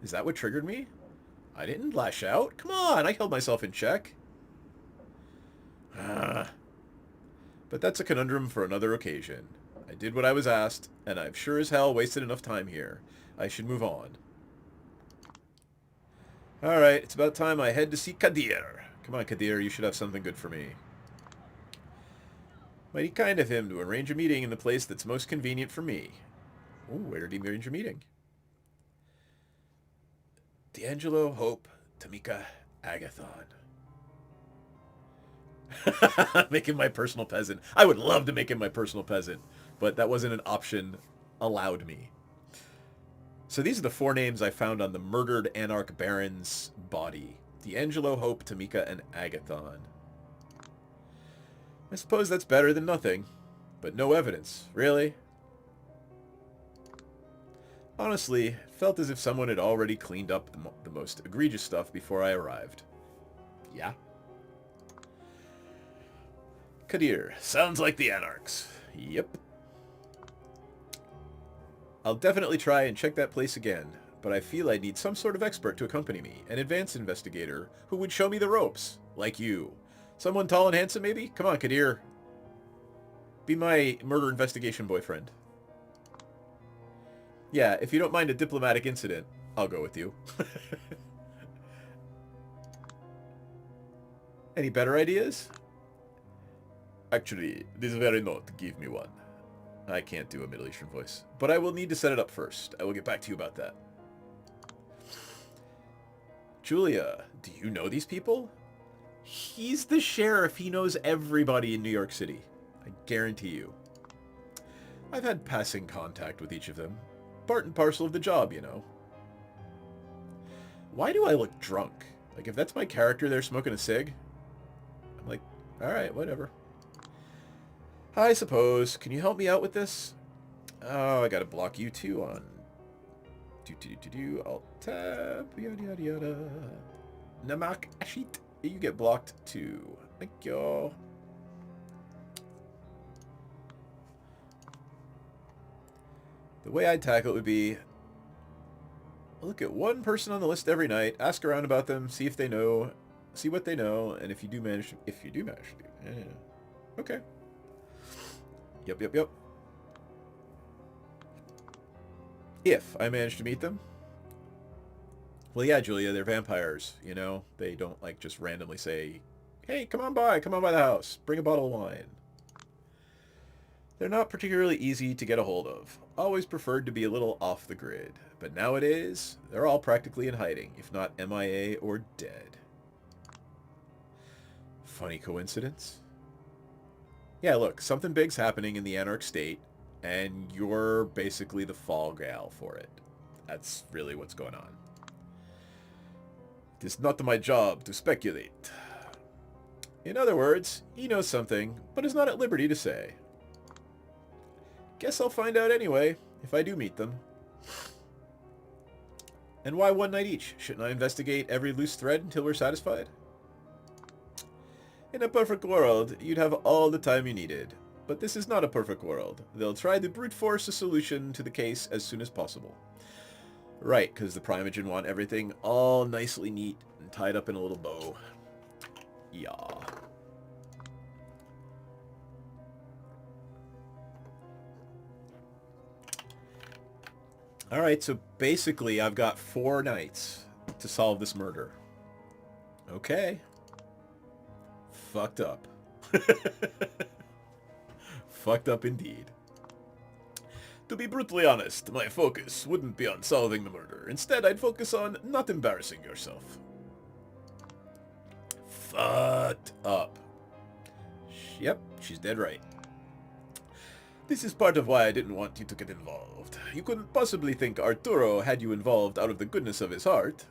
Is that what triggered me? I didn't lash out. Come on, I held myself in check. But that's a conundrum for another occasion. I did what I was asked, and I've sure as hell wasted enough time here. I should move on. Alright, it's about time I head to see Kadir. Come on, Kadir, you should have something good for me. Mighty kind of him to arrange a meeting in the place that's most convenient for me. Ooh, where did he arrange a meeting? D'Angelo, Hope, Tamika, Agathon. Make him my personal peasant. I would love to make him my personal peasant, but that wasn't an option allowed me. So these are the 4 names I found on the murdered Anarch Baron's body. D'Angelo, Hope, Tamika, and Agathon. I suppose that's better than nothing, but no evidence, really. Honestly, it felt as if someone had already cleaned up the most egregious stuff before I arrived. Yeah. Kadir, sounds like the Anarchs. Yep. I'll definitely try and check that place again, but I feel I need some sort of expert to accompany me, an advanced investigator who would show me the ropes, like you. Someone tall and handsome, maybe? Come on, Kadir. Be my murder investigation boyfriend. Yeah, if you don't mind a diplomatic incident, I'll go with you. Any better ideas? Actually, this very note, give me one. I can't do a Middle Eastern voice, but I will need to set it up first. I will get back to you about that. Julia, do you know these people? He's the sheriff. He knows everybody in New York City. I guarantee you. I've had passing contact with each of them. Part and parcel of the job, you know. Why do I look drunk? Like, if that's my character there smoking a cig, I'm like, alright, whatever. I suppose. Can you help me out with this? Oh, I gotta block you too on... Alt-tab, yada yada yada. Namak Ashit. You get blocked too. Thank you. The way I'd tackle it would be... look at one person on the list every night, ask around about them, see if they know, see what they know, and if you do manage to... Yeah. Okay. Yep. If I manage to meet them. Well, yeah, Julia, they're vampires, you know? They don't, like, just randomly say, hey, come on by the house, bring a bottle of wine. They're not particularly easy to get a hold of. Always preferred to be a little off the grid. But nowadays, they're all practically in hiding, if not MIA or dead. Funny coincidence? Yeah, look, something big's happening in the Anarch state, and you're basically the fall gal for it. That's really what's going on. It is not my job to speculate. In other words, he knows something, but is not at liberty to say. Guess I'll find out anyway, if I do meet them. And why one night each? Shouldn't I investigate every loose thread until we're satisfied? In a perfect world, you'd have all the time you needed. But this is not a perfect world. They'll try to brute force a solution to the case as soon as possible. Right, because the Primogen want everything all nicely neat and tied up in a little bow. Yeah. Alright, so basically I've got 4 nights to solve this murder. Okay. Fucked up. Fucked up indeed. To be brutally honest, my focus wouldn't be on solving the murder. Instead, I'd focus on not embarrassing yourself. Fucked up. Yep, she's dead right. This is part of why I didn't want you to get involved. You couldn't possibly think Arturo had you involved out of the goodness of his heart.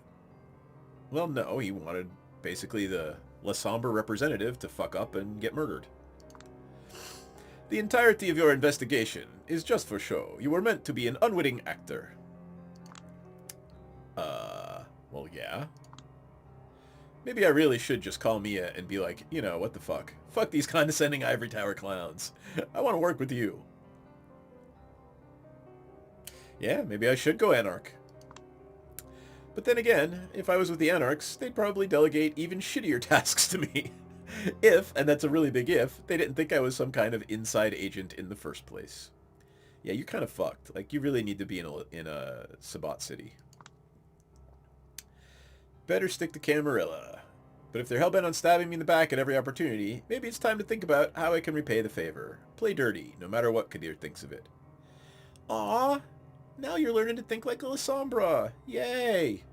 Well, no, he wanted basically the La Sombra representative to fuck up and get murdered. The entirety of your investigation is just for show. You were meant to be an unwitting actor. Well, yeah. Maybe I really should just call Mia and be like, you know, what the fuck? Fuck these condescending ivory tower clowns. I want to work with you. Yeah, maybe I should go Anarch. But then again, if I was with the Anarchs, they'd probably delegate even shittier tasks to me. If, and that's a really big if, they didn't think I was some kind of inside agent in the first place. Yeah, you're kind of fucked. Like, you really need to be in a Sabat city. Better stick to Camarilla. But if they're hellbent on stabbing me in the back at every opportunity, maybe it's time to think about how I can repay the favor. Play dirty, no matter what Kadir thinks of it. Aww, now you're learning to think like a La Sombra. Yay!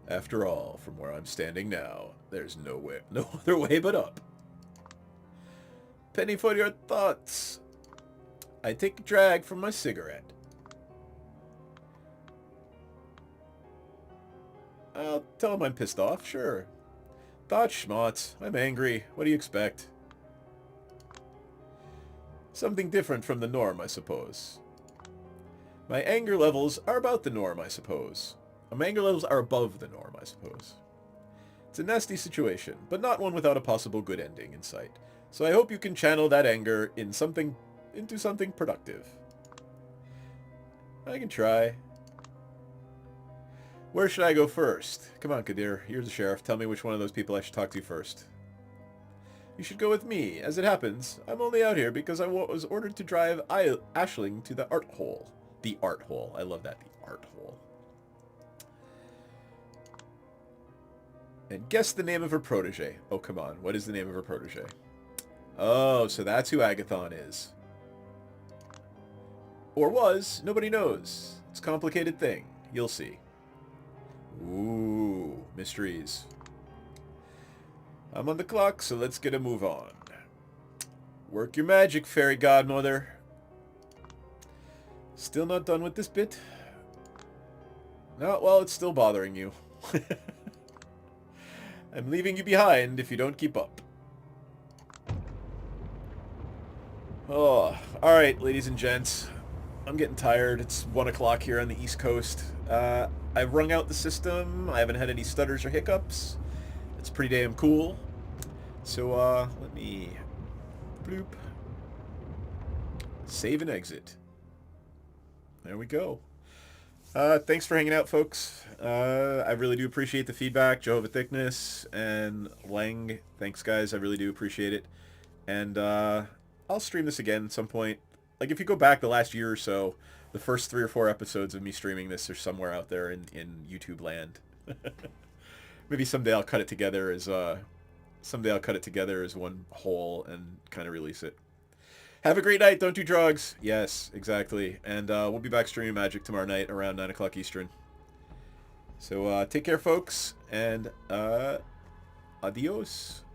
After all, from where I'm standing now, there's no other way but up. Penny for your thoughts. I take a drag from my cigarette. I'll tell him I'm pissed off, sure. Thought schmutz. I'm angry. What do you expect? Something different from the norm, I suppose. My anger levels are about the norm, I suppose. My anger levels are above the norm, I suppose. It's a nasty situation, but not one without a possible good ending in sight. So I hope you can channel that anger into something productive. I can try. Where should I go first? Come on, Kadir. You're the sheriff. Tell me which one of those people I should talk to first. You should go with me. As it happens, I'm only out here because I was ordered to drive Aisling to the art hole. The art hole. I love that. The art hole. And guess the name of her protege. Oh, come on. What is the name of her protege? Oh, so that's who Agathon is. Or was. Nobody knows. It's a complicated thing. You'll see. Ooh, mysteries. I'm on the clock, so let's get a move on. Work your magic, fairy godmother. Still not done with this bit? No, well, it's still bothering you. I'm leaving you behind if you don't keep up. Oh, alright, ladies and gents. I'm getting tired. It's 1 o'clock here on the East Coast. I've wrung out the system. I haven't had any stutters or hiccups. It's pretty damn cool. So, let me... bloop. Save and exit. There we go. Thanks for hanging out, folks. I really do appreciate the feedback. Jehovah Thickness and Lang. Thanks, guys. I really do appreciate it. And, I'll stream this again at some point. Like, if you go back the last year or so, the first 3 or 4 episodes of me streaming this are somewhere out there in YouTube land. Maybe someday I'll cut it together as one whole and kind of release it. Have a great night. Don't do drugs. Yes, exactly. And we'll be back streaming Magic tomorrow night around 9 o'clock Eastern. So take care, folks, and adios.